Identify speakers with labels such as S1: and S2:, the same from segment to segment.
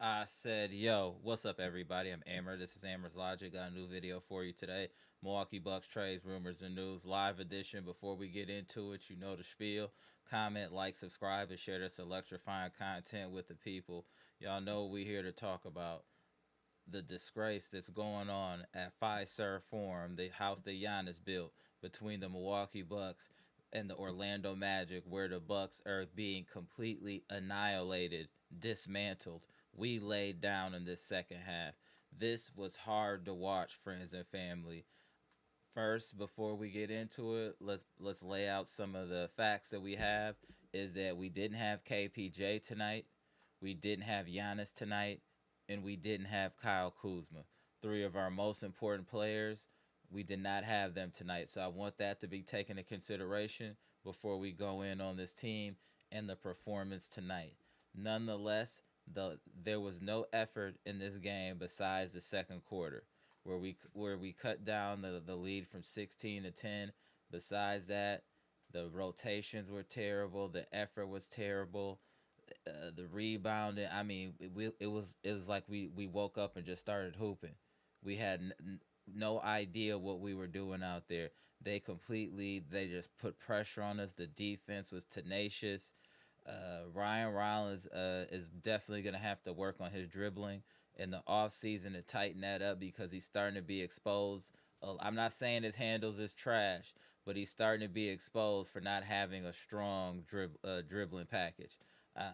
S1: I said, yo, what's up, everybody? I'm Amar. This is Amar's Logic. Got a new video for you today. Milwaukee Bucks trades, rumors, and news. Live edition. Before we get into it, you know the spiel. Comment, like, subscribe, and share this electrifying content with the people. Y'all know we here to talk about the disgrace that's going on at Fiserv Forum, the house that Giannis built between the Milwaukee Bucks and the Orlando Magic, where the Bucks are being completely annihilated, dismantled. We laid down in this second half. This was hard to watch, friends and family. First, before we get into it, let's lay out some of the facts that we have. Is that we didn't have KPJ tonight, we didn't have Giannis tonight, and we didn't have Kyle Kuzma. Three of our most important players, we did not have them tonight. So I want that to be taken into consideration before we go in on this team and the performance tonight. Nonetheless, there was no effort in this game besides the second quarter, where we cut down the lead from 16 to 10. Besides that, the rotations were terrible. The effort was terrible. The rebounding. I mean, it was like we woke up and just started hooping. We had no idea what we were doing out there. They just put pressure on us. The defense was tenacious. Ryan Rollins is definitely going to have to work on his dribbling in the off season to tighten that up because he's starting to be exposed. I'm not saying his handles is trash, but he's starting to be exposed for not having a strong dribbling package. Uh,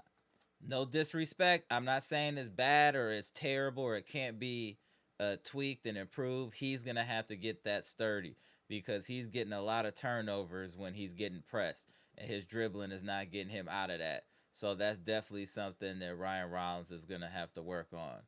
S1: no disrespect. I'm not saying it's bad or it's terrible or it can't be tweaked and improved. He's going to have to get that sturdy because he's getting a lot of turnovers when he's getting pressed, and his dribbling is not getting him out of that. So that's definitely something that Ryan Rollins is going to have to work on.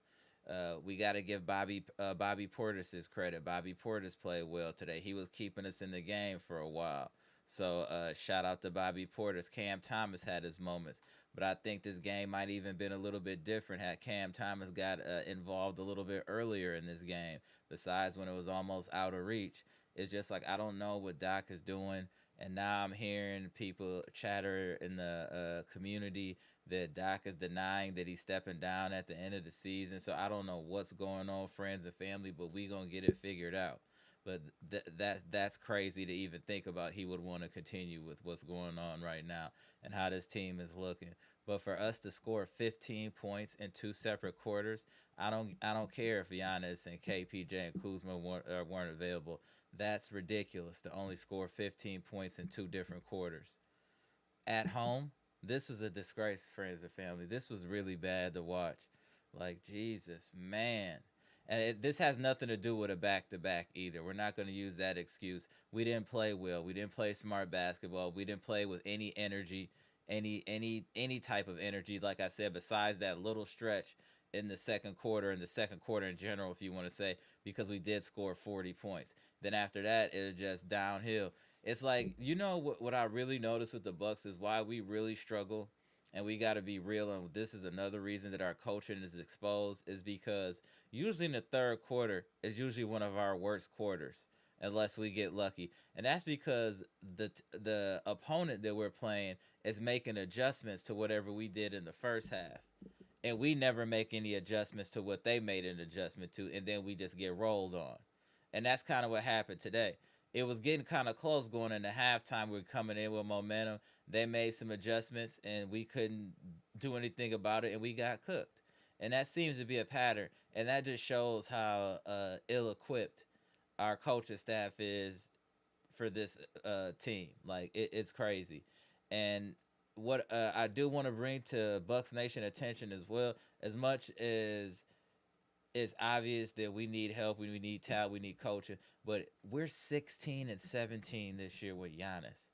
S1: We got to give Bobby Portis his credit. Bobby Portis played well today. He was keeping us in the game for a while. So shout out to Bobby Portis. Cam Thomas had his moments, but I think this game might even been a little bit different had Cam Thomas got involved a little bit earlier in this game. Besides when it was almost out of reach, it's just like I don't know what Doc is doing, and now I'm hearing people chatter in the community that Doc is denying that he's stepping down at the end of the season. So I don't know what's going on, friends and family, but we gonna get it figured out. But that's crazy to even think about. He would want to continue with what's going on right now and how this team is looking. But for us to score 15 points in two separate quarters, I don't care if Giannis and KPJ and Kuzma weren't available. That's ridiculous to only score 15 points in two different quarters. at home, this was a disgrace, friends and family. This was really bad to watch. Like, Jesus, man. And this has nothing to do with a back to back either. We're not going to use that excuse. We didn't play well. We didn't play smart basketball. We didn't play with any energy, any type of energy. Like I said, besides that little stretch in the second quarter, and the second quarter in general, if you want to say, because we did score 40 points. Then after that, it was just downhill. It's like, what I really noticed with the Bucks is why we really struggle, and we got to be real. And this is another reason that our coaching is exposed, is because usually in the third quarter is usually one of our worst quarters, unless we get lucky. And that's because the opponent that we're playing is making adjustments to whatever we did in the first half, and we never make any adjustments to what they made an adjustment to, and then we just get rolled on. And that's kind of what happened today. It was getting kind of close going into halftime. We were coming in with momentum. They made some adjustments, and we couldn't do anything about it, and we got cooked. And that seems to be a pattern, and that just shows how ill-equipped our coaching staff is for this team. Like, it's crazy. And what I do want to bring to Bucks Nation attention as well, as much as it's obvious that we need help, we need talent, we need coaching, but we're 16-17 this year with Giannis.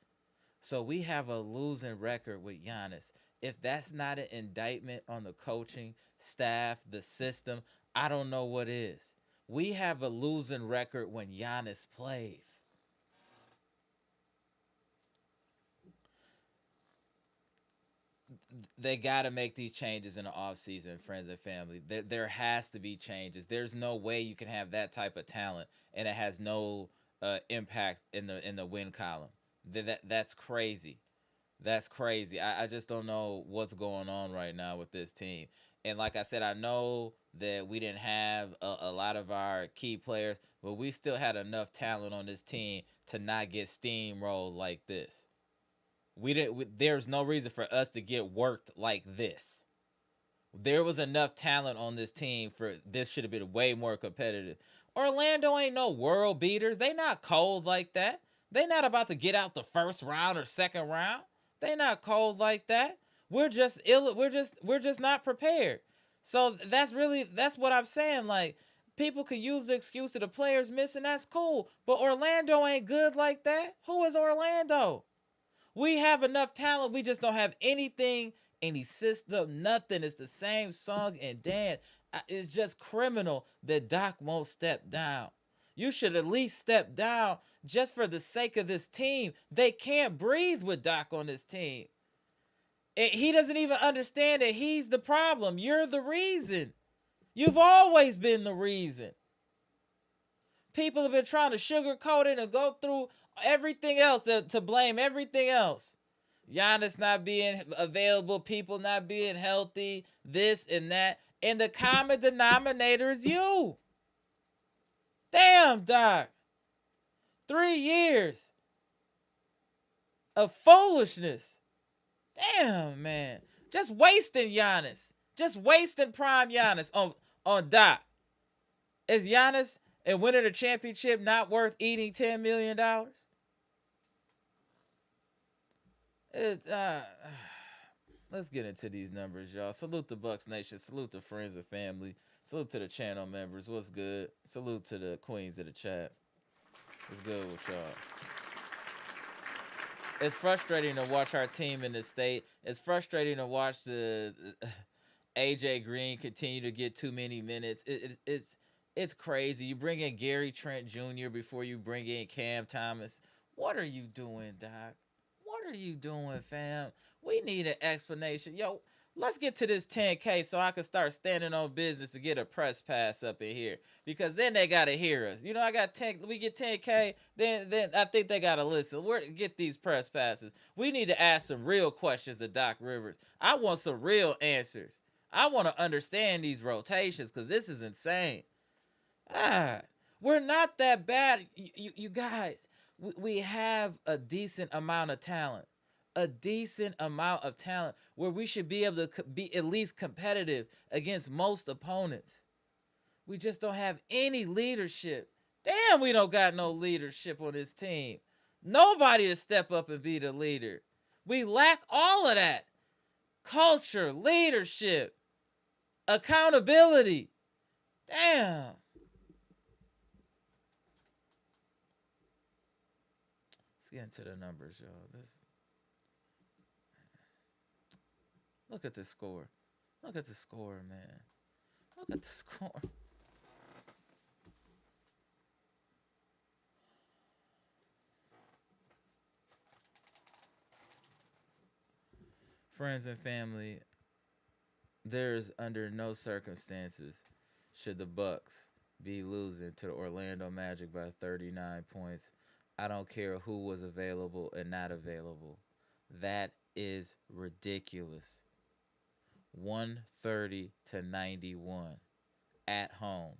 S1: So we have a losing record with Giannis. If that's not an indictment on the coaching staff, the system, I don't know what is. We have a losing record when Giannis plays. They got to make these changes in the offseason, friends and family. There has to be changes. There's no way you can have that type of talent and it has no impact in the win column. That's crazy. That's crazy. I just don't know what's going on right now with this team. And like I said, I know that we didn't have a lot of our key players, but we still had enough talent on this team to not get steamrolled like this. There's no reason for us to get worked like this. There was enough talent on this team for this should have been way more competitive. Orlando ain't no world beaters. They not cold like that. They not about to get out the first round or second round. They not cold like that. We're just we're just not prepared. So that's what I'm saying. Like, people can use the excuse that the players missing. That's cool. But Orlando ain't good like that. Who is Orlando? We have enough talent. We just don't have anything, any system, nothing. It's the same song and dance. It's just criminal that Doc won't step down. You should at least step down just for the sake of this team. They can't breathe with Doc on this team. He doesn't even understand that he's the problem. You're the reason. You've always been the reason. People have been trying to sugarcoat it and go through everything else to blame everything else. Giannis not being available, people not being healthy, this and that. And the common denominator is you. Damn, Doc. 3 years of foolishness. Damn, man. Just wasting Giannis. Just wasting prime Giannis on Doc. Is Giannis and winning a championship not worth eating $10 million? Let's get into these numbers, y'all. Salute to Bucks Nation. Salute to friends and family. Salute to the channel members. What's good? Salute to the queens of the chat. What's good with y'all? It's frustrating to watch our team in this state. It's frustrating to watch the AJ Green continue to get too many minutes. It's crazy. You bring in Gary Trent Jr. before you bring in Cam Thomas. What are you doing, Doc? What are you doing, fam? We need an explanation. Yo, let's get to this 10K so I can start standing on business to get a press pass up in here. Because then they got to hear us. You know, we get 10K, then I think they got to listen. Get these press passes. We need to ask some real questions to Doc Rivers. I want some real answers. I want to understand these rotations because this is insane. We're not that bad. You guys, we have a decent amount of talent. A decent amount of talent where we should be able to be at least competitive against most opponents. We just don't have any leadership. Damn, we don't got no leadership on this team. Nobody to step up and be the leader. We lack all of that. Culture, leadership, accountability. Damn. Let's get into the numbers, y'all. Look at the score. Look at the score, man. Look at the score. Friends and family, there's under no circumstances should the Bucks be losing to the Orlando Magic by 39 points. I don't care who was available and not available. That is ridiculous. 130-91 at home.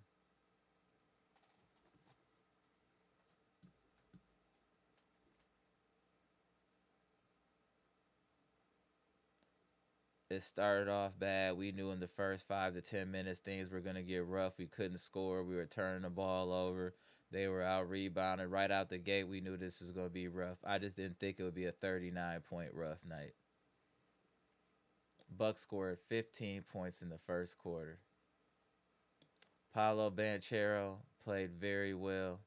S1: It started off bad. We knew in the first 5 to 10 minutes things were going to get rough. We couldn't score. We were turning the ball over. They were out rebounding. Right out the gate, we knew this was going to be rough. I just didn't think it would be a 39-point rough night. Bucks scored 15 points in the first quarter. Paolo Banchero played very well,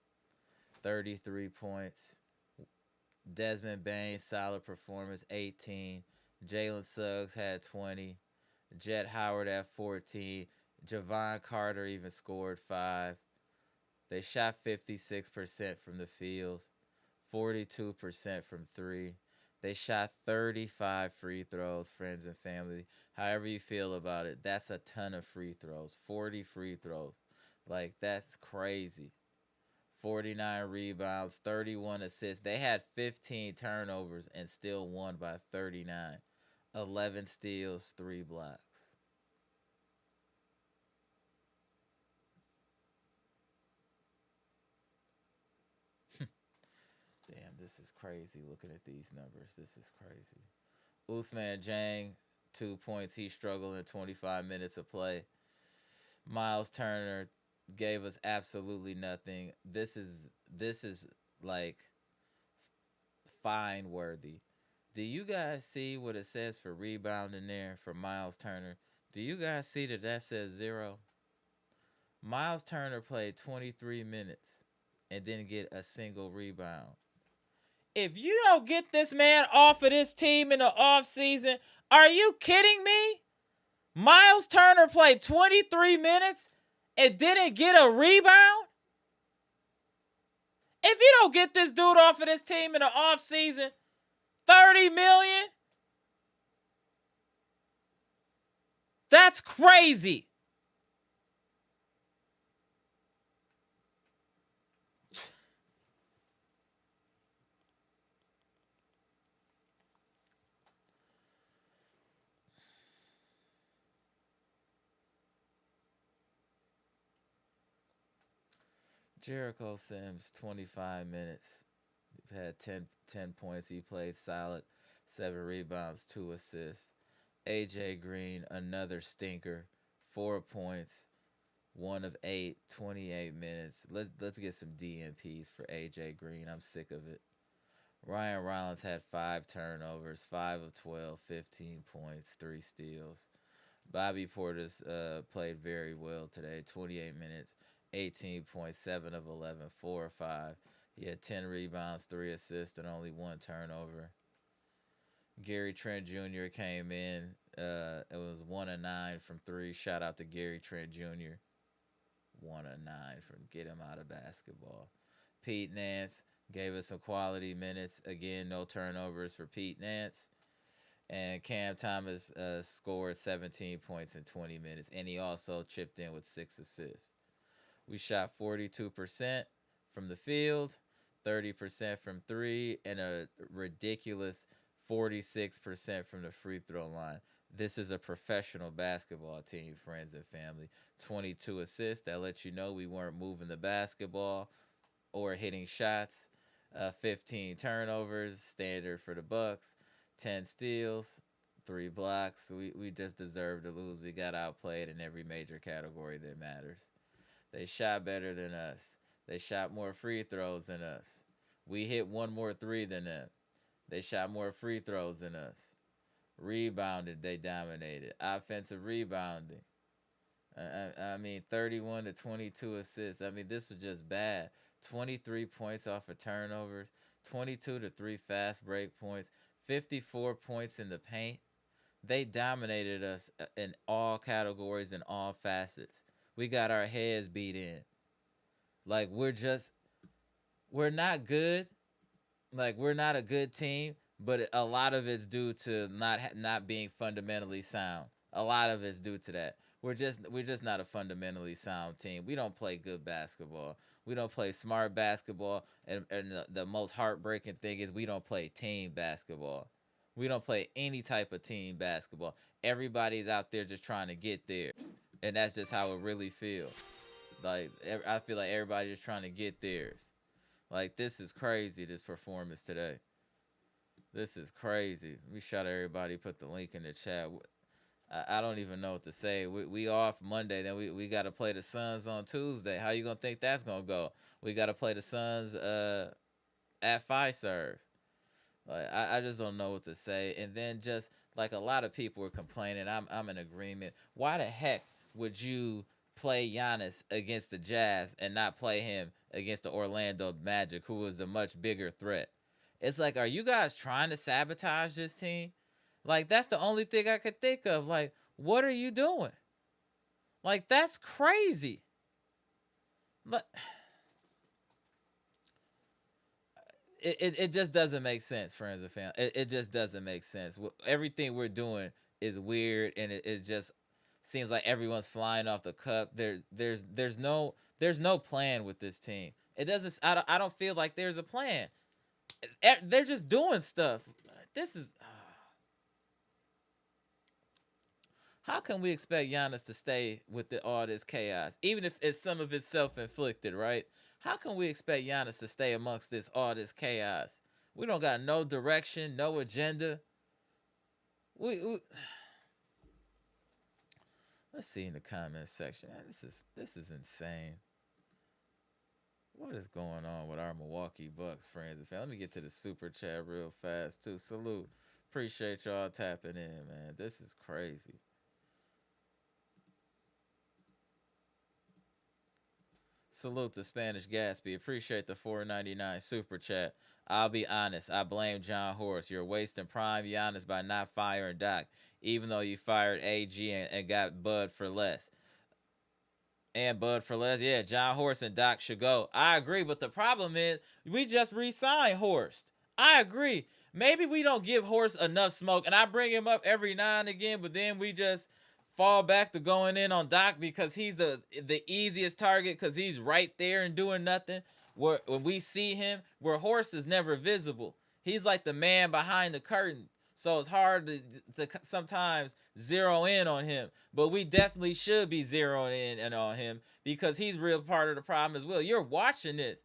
S1: 33 points. Desmond Bain, solid performance, 18. Jalen Suggs had 20. Jet Howard at 14. Javon Carter even scored 5. They shot 56% from the field, 42% from 3. They shot 35 free throws, friends and family. However you feel about it, that's a ton of free throws. 40 free throws. Like, that's crazy. 49 rebounds, 31 assists. They had 15 turnovers and still won by 39. 11 steals, 3 blocks. Damn, this is crazy looking at these numbers. This is crazy. Ousmane Dieng, 2 points. He struggled in 25 minutes of play. Miles Turner gave us absolutely nothing. This is like fine worthy. Do you guys see what it says for rebounding there for Miles Turner? Do you guys see that says 0? Miles Turner played 23 minutes and didn't get a single rebound. If you don't get this man off of this team in the offseason, are you kidding me? Miles Turner played 23 minutes and didn't get a rebound? If you don't get this dude off of this team in the offseason, $30 million? That's crazy. Jericho Sims, 25 minutes. He had 10 points. He played solid. 7 rebounds, 2 assists. AJ Green, another stinker. 4 points. 1 of 8, 28 minutes. Let's get some DNPs for AJ Green. I'm sick of it. Ryan Rollins had 5 turnovers, 5 of 12, 15 points, 3 steals. Bobby Portis played very well today. 28 minutes, 18.7 of 11, 4 of 5. He had 10 rebounds, 3 assists, and only 1 turnover. Gary Trent Jr. came in. It was 1 of 9 from 3. Shout out to Gary Trent Jr. 1 of 9 from get him out of basketball. Pete Nance gave us some quality minutes. Again, no turnovers for Pete Nance. And Cam Thomas scored 17 points in 20 minutes. And he also chipped in with 6 assists. We shot 42% from the field, 30% from 3, and a ridiculous 46% from the free throw line. This is a professional basketball team, friends and family. 22 assists. That lets you know we weren't moving the basketball or hitting shots. 15 turnovers, standard for the Bucks. 10 steals, 3 blocks. We just deserved to lose. We got outplayed in every major category that matters. They shot better than us. They shot more free throws than us. We hit 1 more 3 than them. They shot more free throws than us. Rebounded, they dominated. Offensive rebounding. I mean, 31 to 22 assists. I mean, this was just bad. 23 points off of turnovers, 22 to 3 fast break points, 54 points in the paint. They dominated us in all categories and all facets. We got our heads beat in. Like, we're not good. Like, we're not a good team, but a lot of it's due to not being fundamentally sound. A lot of it's due to that. We're just not a fundamentally sound team. We don't play good basketball. We don't play smart basketball, and the most heartbreaking thing is we don't play team basketball. We don't play any type of team basketball. Everybody's out there just trying to get theirs, and that's just how it really feels. Like, I feel like everybody's just trying to get theirs. Like, this is crazy, this performance today. This is crazy. We shout everybody, put the link in the chat. I don't even know what to say. We off Monday, then we got to play the Suns on Tuesday. How you going to think that's going to go? We got to play the Suns at Fiserv. Like, I just don't know what to say. And then just like a lot of people were complaining, I'm in agreement. Why the heck would you play Giannis against the Jazz and not play him against the Orlando Magic, who is a much bigger threat? It's like, are you guys trying to sabotage this team? Like, that's the only thing I could think of. Like, what are you doing? Like, that's crazy. Like, it just doesn't make sense, friends and family. It just doesn't make sense. Everything we're doing is weird, and it just seems like everyone's flying off the cup. There's no plan with this team. It doesn't. I don't feel like there's a plan. They're just doing stuff. This is. How can we expect Giannis to stay with all this chaos, even if it's some of it's self-inflicted, right? How can we expect Giannis to stay amongst all this chaos? We don't got no direction, no agenda. We let's see in the comment section. Man, this is insane. What is going on with our Milwaukee Bucks friends and family? Let me get to the super chat real fast too. Salute. Appreciate y'all tapping in, man. This is crazy. Salute to Spanish Gatsby. Appreciate the 4.99 super chat. I'll be honest. I blame John Horst. You're wasting prime Giannis by not firing Doc, even though you fired AG and got Bud for less. And Bud for less. Yeah, John Horst and Doc should go. I agree, but the problem is we just re-signed Horst. I agree. Maybe we don't give Horst enough smoke, and I bring him up every now and again, but then we just fall back to going in on Doc because he's the easiest target because he's right there and doing nothing. When we see him, where Horst is never visible. He's like the man behind the curtain. So it's hard to sometimes zero in on him. But we definitely should be zeroing in and on him because he's real part of the problem as well. You're watching this.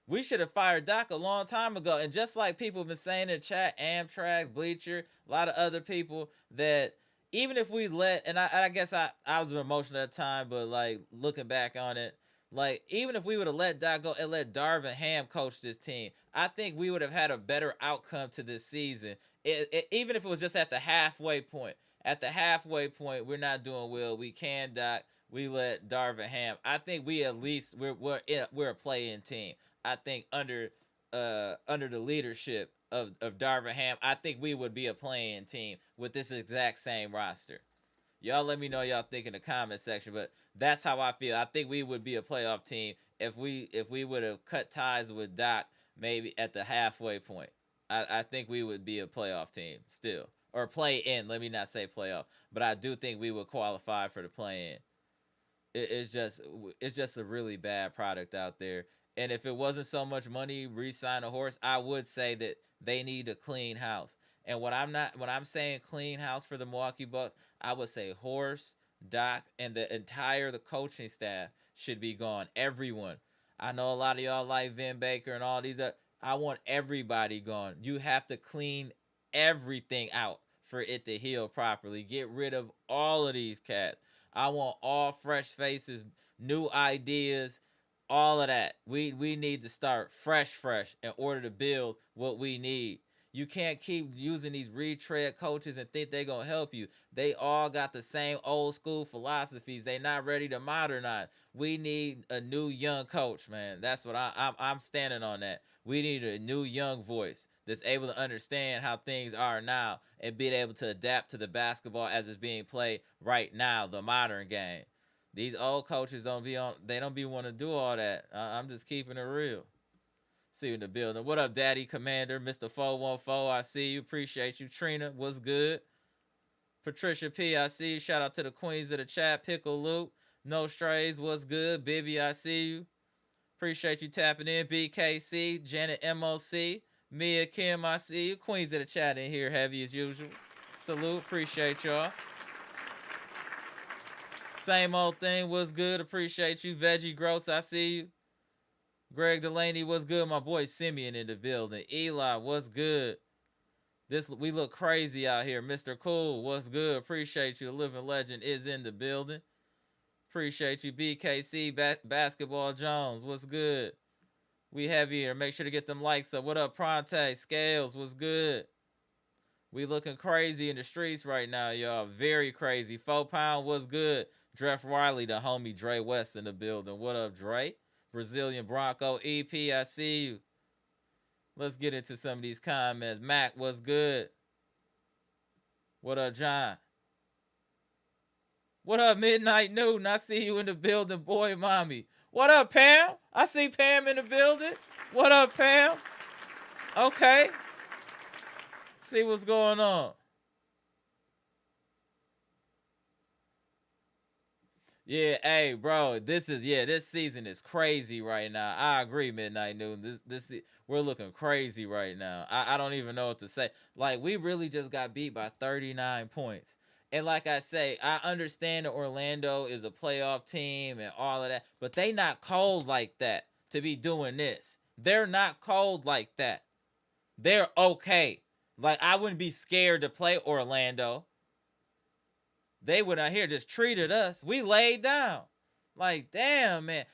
S1: We should have fired Doc a long time ago. And just like people have been saying in the chat, Amtrak, Bleacher, a lot of other people, that even if we and I guess I was emotional at the time, but like looking back on it, like even if we would have let Doc go and let Darvin Ham coach this team, I think we would have had a better outcome to this season. Even if it was just at the halfway point. At the halfway point, we're not doing well. We can Doc. We let Darvin Ham. I think we at least we're a playing team. I think under the leadership of Darvin Ham, I think we would be a playing team with this exact same roster. Y'all let me know y'all think in the comment section, but that's how I feel. I think we would be a playoff team if we would have cut ties with Doc maybe at the halfway point. I think we would be a playoff team still. Or play in, let me not say playoff. But I do think we would qualify for the play in. It's just a really bad product out there. And if it wasn't so much money re-sign a horse, I would say that they need a clean house. And when I'm saying clean house for the Milwaukee Bucks, I would say Horse, Doc, and the coaching staff should be gone. Everyone. I know a lot of y'all like Vin Baker and all these other. I want everybody gone. You have to clean everything out for it to heal properly. Get rid of all of these cats. I want all fresh faces, new ideas, all of that. We need to start fresh in order to build what we need. You can't keep using these retread coaches and think they're going to help you. They all got the same old school philosophies. They're not ready to modernize. We need a new young coach, man. That's what I'm standing on that. We need a new young voice that's able to understand how things are now and be able to adapt to the basketball as it's being played right now, the modern game. These old coaches don't be want to do all that. I'm just keeping it real. See you in the building. What up, Daddy Commander? Mr. 414, I see you. Appreciate you. Trina, what's good? Patricia P, I see you. Shout out to the queens of the chat. Pickle Luke, No Strays, what's good? Bibby, I see you. Appreciate you tapping in. BKC, Janet MOC, Mia Kim, I see you. Queens of the chat in here, heavy as usual. Salute, appreciate y'all. Same old thing, what's good? Appreciate you. Veggie Gross, I see you. Greg Delaney, what's good? My boy Simeon in the building. Eli, what's good? We look crazy out here. Mr. Cool, what's good? Appreciate you. The Living Legend is in the building. Appreciate you. BKC, Basketball Jones, what's good? We heavy here. Make sure to get them likes up. What up, Pronte? Scales, what's good? We looking crazy in the streets right now, y'all. Very crazy. 4 Pound, what's good? Dreff Riley, the homie Dre West in the building. What up, Dre? Brazilian Bronco EP, I see you. Let's get into some of these comments. Mac, what's good? What up, John? What up, Midnight Newton? I see you in the building, boy, mommy. What up, Pam? I see Pam in the building. What up, Pam? Okay. See what's going on. Yeah, hey, bro, this season is crazy right now. I agree, Midnight Noon. We're looking crazy right now. I don't even know what to say. Like, we really just got beat by 39 points. And like I say, I understand that Orlando is a playoff team and all of that, but they not cold like that to be doing this. They're not cold like that. They're okay. Like, I wouldn't be scared to play Orlando. They went out here just treated us. We laid down. Like, damn, man.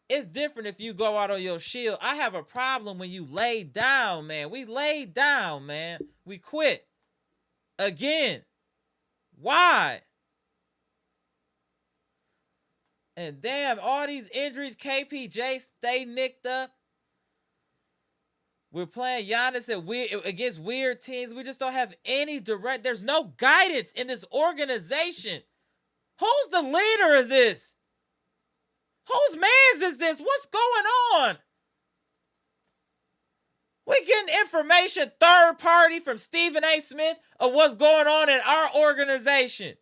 S1: It's different if you go out on your shield. I have a problem when you lay down, man. We laid down, man. We quit. Again. Why? And damn, all these injuries, KPJ stay nicked up. We're playing Giannis against weird teams. We just don't have any direct. There's no guidance in this organization. Who's the leader of this? Whose man's is this? What's going on? We getting information third party from Stephen A. Smith of what's going on in our organization.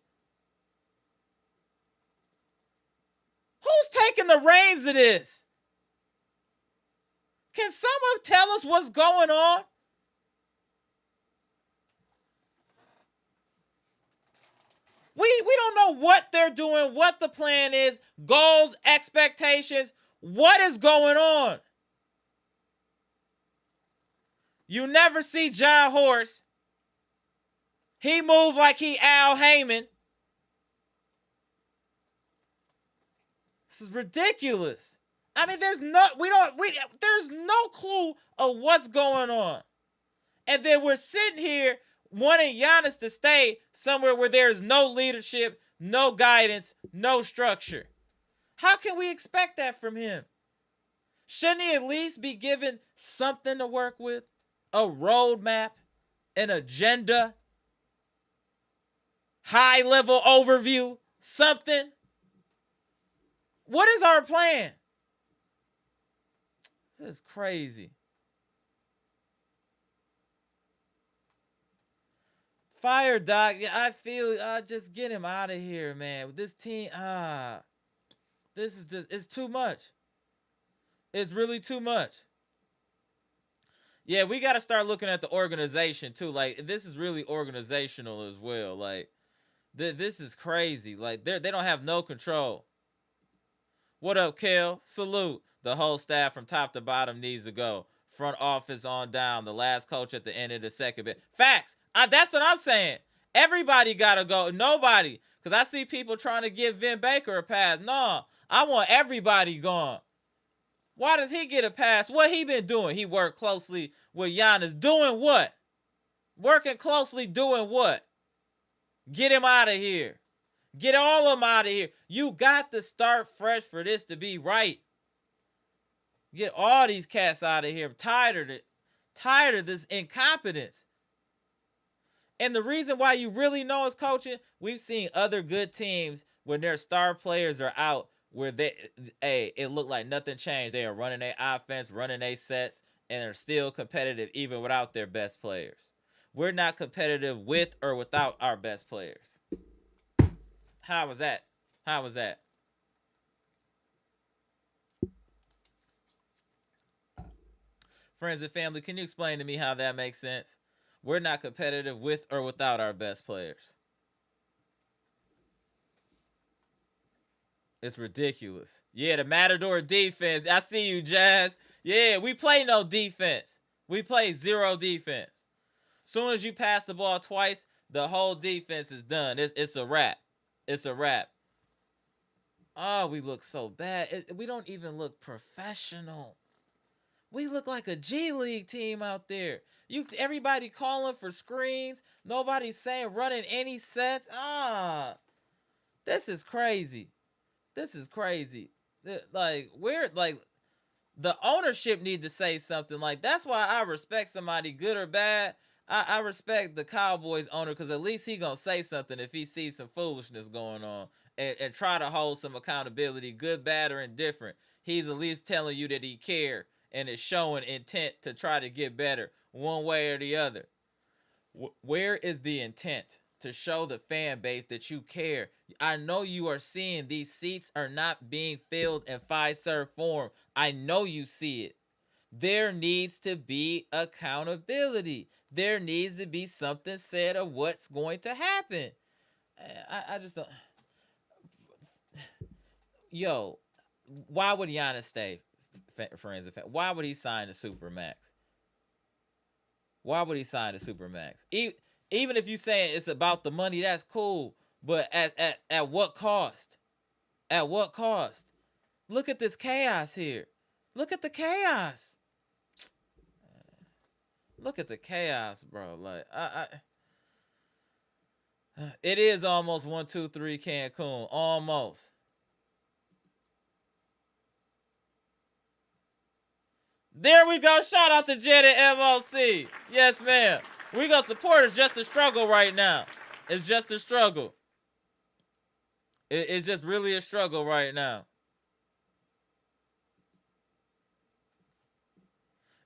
S1: Who's taking the reins of this? Can someone tell us what's going on? We don't know what they're doing, what the plan is, goals, expectations, what is going on? You never see John Horst. He moved like he Al Heyman. This is ridiculous. I mean, there's no clue of what's going on. And then we're sitting here wanting Giannis to stay somewhere where there's no leadership, no guidance, no structure. How can we expect that from him? Shouldn't he at least be given something to work with? A roadmap, an agenda, high-level overview, something? What is our plan? This is crazy. Fire Doc, yeah, I feel just get him out of here, man. This team, this is just, it's too much. It's really too much. Yeah, we got to start looking at the organization too. Like, this is really organizational as well. Like, this is crazy. Like, they don't have no control. What up, Kel? Salute. The whole staff from top to bottom needs to go. Front office on down. The last coach at the end of the second bit. Facts. That's what I'm saying. Everybody got to go. Nobody. Because I see people trying to give Vin Baker a pass. No, I want everybody gone. Why does he get a pass? What he been doing? He worked closely with Giannis. Doing what? Working closely doing what? Get him out of here. Get all of them out of here. You got to start fresh for this to be right. Get all these cats out of here. I'm tired of this incompetence. And the reason why you really know it's coaching, we've seen other good teams when their star players are out, where it looked like nothing changed. They are running their offense, running their sets, and are still competitive even without their best players. We're not competitive with or without our best players. How was that? How was that? Friends and family, can you explain to me how that makes sense? We're not competitive with or without our best players. It's ridiculous. Yeah, the Matador defense. I see you, Jazz. Yeah, we play no defense. We play zero defense. Soon as you pass the ball twice, the whole defense is done. It's a wrap. It's a wrap. Oh, we look so bad. We don't even look professional. We look like a G League team out there. Everybody calling for screens. Nobody's saying running any sets. This is crazy. This is crazy. Like the ownership need to say something. Like, that's why I respect somebody, good or bad. I respect the Cowboys owner, because at least he gonna say something if he sees some foolishness going on, and try to hold some accountability, good, bad, or indifferent. He's at least telling you that he care and is showing intent to try to get better one way or the other. Where is the intent to show the fan base that you care? I know you are seeing these seats are not being filled in Fiserv Forum. I know you see it. There needs to be accountability. There needs to be something said of what's going to happen. I just don't. Yo, why would Giannis stay, friends? Why would he sign the Supermax? Why would he sign the Supermax? Even if you saying it's about the money, that's cool. But at what cost? At what cost? Look at this chaos here. Look at the chaos. Look at the chaos, bro. Like, it is almost 1-2-3 Cancun. Almost. There we go. Shout out to Jet and MOC. Yes, ma'am. We gonna support. It's just a struggle right now. It's just a struggle. It's just really a struggle right now.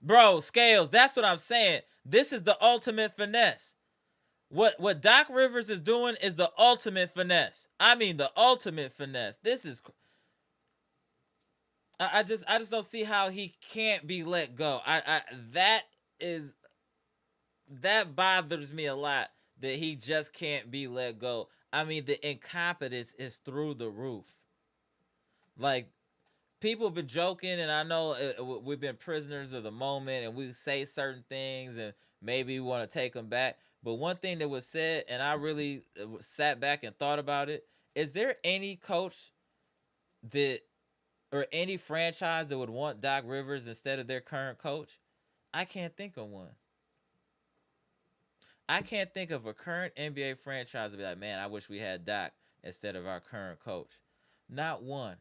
S1: Bro, Scales, that's what I'm saying. This is the ultimate finesse. What Doc Rivers is doing is the ultimate finesse. I mean, the ultimate finesse. This is... I just don't see how he can't be let go. That bothers me a lot, that he just can't be let go. I mean, the incompetence is through the roof. Like, people have been joking, and I know we've been prisoners of the moment, and we say certain things, and maybe we want to take them back. But one thing that was said, and I really sat back and thought about it, is there any coach that, or any franchise that would want Doc Rivers instead of their current coach? I can't think of one. I can't think of a current NBA franchise to be like, man, I wish we had Doc instead of our current coach. Not one.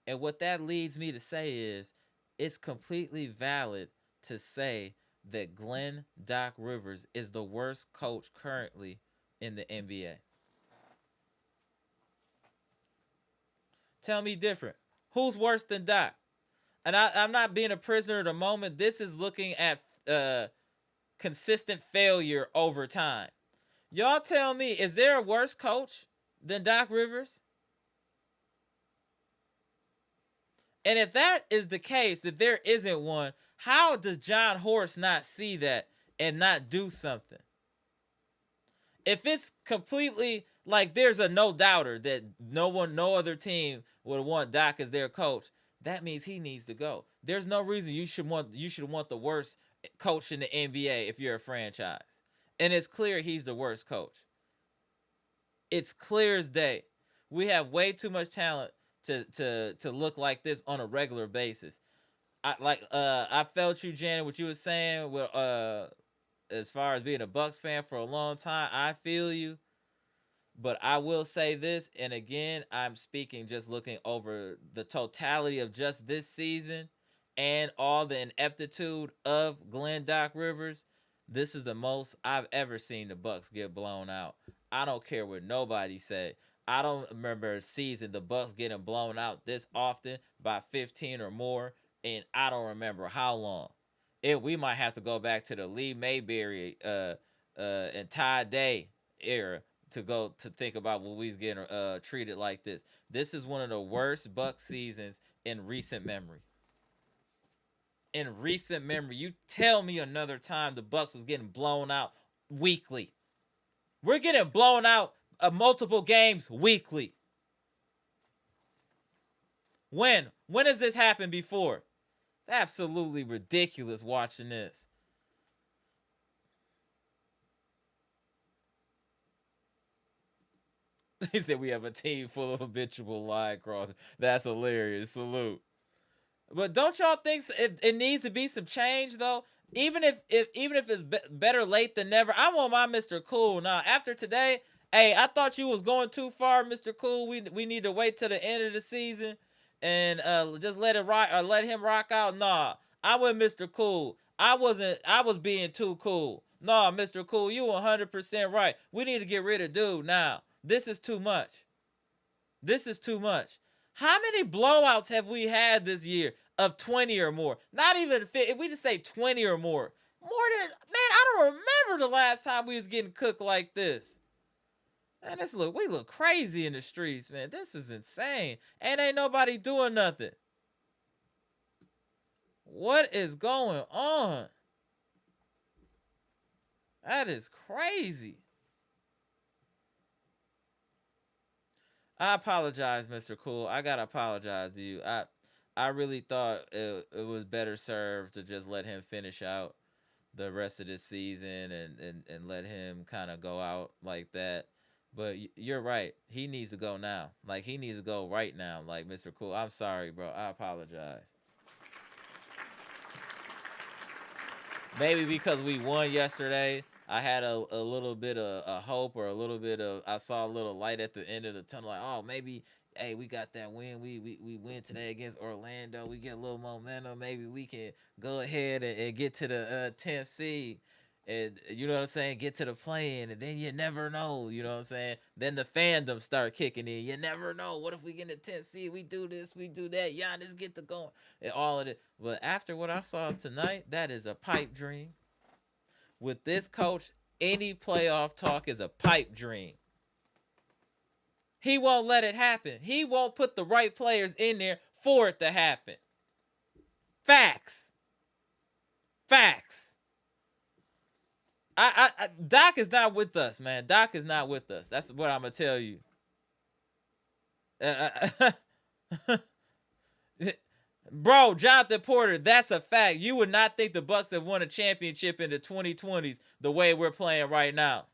S1: And what that leads me to say is, it's completely valid to say that Glenn Doc Rivers is the worst coach currently in the NBA. Tell me different. Who's worse than Doc? And I'm not being a prisoner of the moment. This is looking at consistent failure over time. Y'all tell me, is there a worse coach than Doc Rivers? And if that is the case, that there isn't one, how does John Horst not see that and not do something? If it's completely like there's a no doubter that no other team would want Doc as their coach, that means he needs to go. There's no reason you should want the worst coach in the NBA if you're a franchise. And it's clear he's the worst coach. It's clear as day. We have way too much talent to look like this on a regular basis. I felt you, Janet, what you were saying with as far as being a Bucks fan for a long time, I feel you. But I will say this, and again, I'm speaking just looking over the totality of just this season and all the ineptitude of Glenn Doc Rivers. This is the most I've ever seen the Bucks get blown out. I don't care what nobody said. I don't remember a season the Bucks getting blown out this often by 15 or more, and I don't remember how long. We might have to go back to the Lee Mayberry and Ty Day era to go to think about when we was getting treated like this. This is one of the worst Buck seasons in recent memory. In recent memory, you tell me another time the Bucks was getting blown out weekly. We're getting blown out multiple games weekly. When? When has this happened before? It's absolutely ridiculous watching this. He said we have a team full of habitual line crossers. That's hilarious. Salute. But don't y'all think it needs to be some change though? Even if it's better late than never. I want my Mr. Cool now. After today, hey, I thought you was going too far, Mr. Cool. We need to wait till the end of the season and just let it rock or let him rock out. Nah, I went Mr. Cool. I was being too cool. Nah, Mr. Cool, you 100% right. We need to get rid of dude now. This is too much. This is too much. How many blowouts have we had this year of 20 or more? Not even if we just say 20 or more. More than, man, I don't remember the last time we was getting cooked like this. Man, we look crazy in the streets, man. This is insane. And ain't nobody doing nothing. What is going on? That is crazy. I apologize, Mr. Cool. I gotta apologize to you. I really thought it was better served to just let him finish out the rest of this season and let him kind of go out like that. But you're right. He needs to go now. Like he needs to go right now. Like Mr. Cool. I'm sorry, bro. I apologize. Maybe because we won yesterday, I had a little bit of a hope or a little bit of I saw a little light at the end of the tunnel. Like, oh, maybe hey, we got that win. We win today against Orlando. We get a little momentum. Maybe we can go ahead and get to the 10th seed. And you know what I'm saying? Get to the play-in, and then you never know. You know what I'm saying? Then the fandom start kicking in. You never know. What if we get the 10th seed? We do this, we do that. Giannis get to going, and all of it. But after what I saw tonight, that is a pipe dream. With this coach, any playoff talk is a pipe dream. He won't let it happen. He won't put the right players in there for it to happen. Facts. Facts. Doc is not with us, man. Doc is not with us. That's what I'm gonna tell you. Bro, Jonathan Porter, that's a fact. You would not think the Bucks have won a championship in the 2020s the way we're playing right now.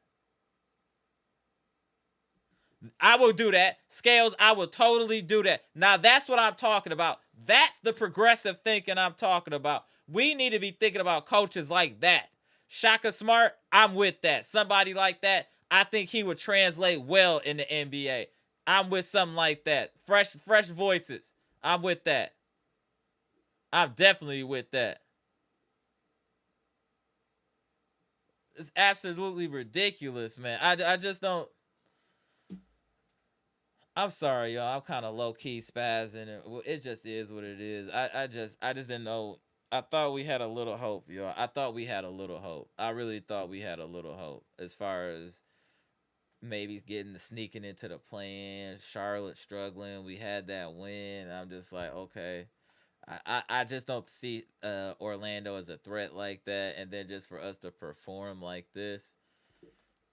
S1: I will do that. Scales, I will totally do that. Now, that's what I'm talking about. That's the progressive thinking I'm talking about. We need to be thinking about coaches like that. Shaka Smart, I'm with that. Somebody like that, I think he would translate well in the NBA. I'm with something like that. Fresh voices. I'm with that. I'm definitely with that. It's absolutely ridiculous, man. I just don't. I'm sorry, y'all. I'm kind of low key spazzing. It just is what it is. I just didn't know. I thought we had a little hope, y'all. I thought we had a little hope. I really thought we had a little hope as far as maybe getting sneaking into the plan. Charlotte struggling. We had that win. I'm just like, okay. I just don't see Orlando as a threat like that, and then just for us to perform like this,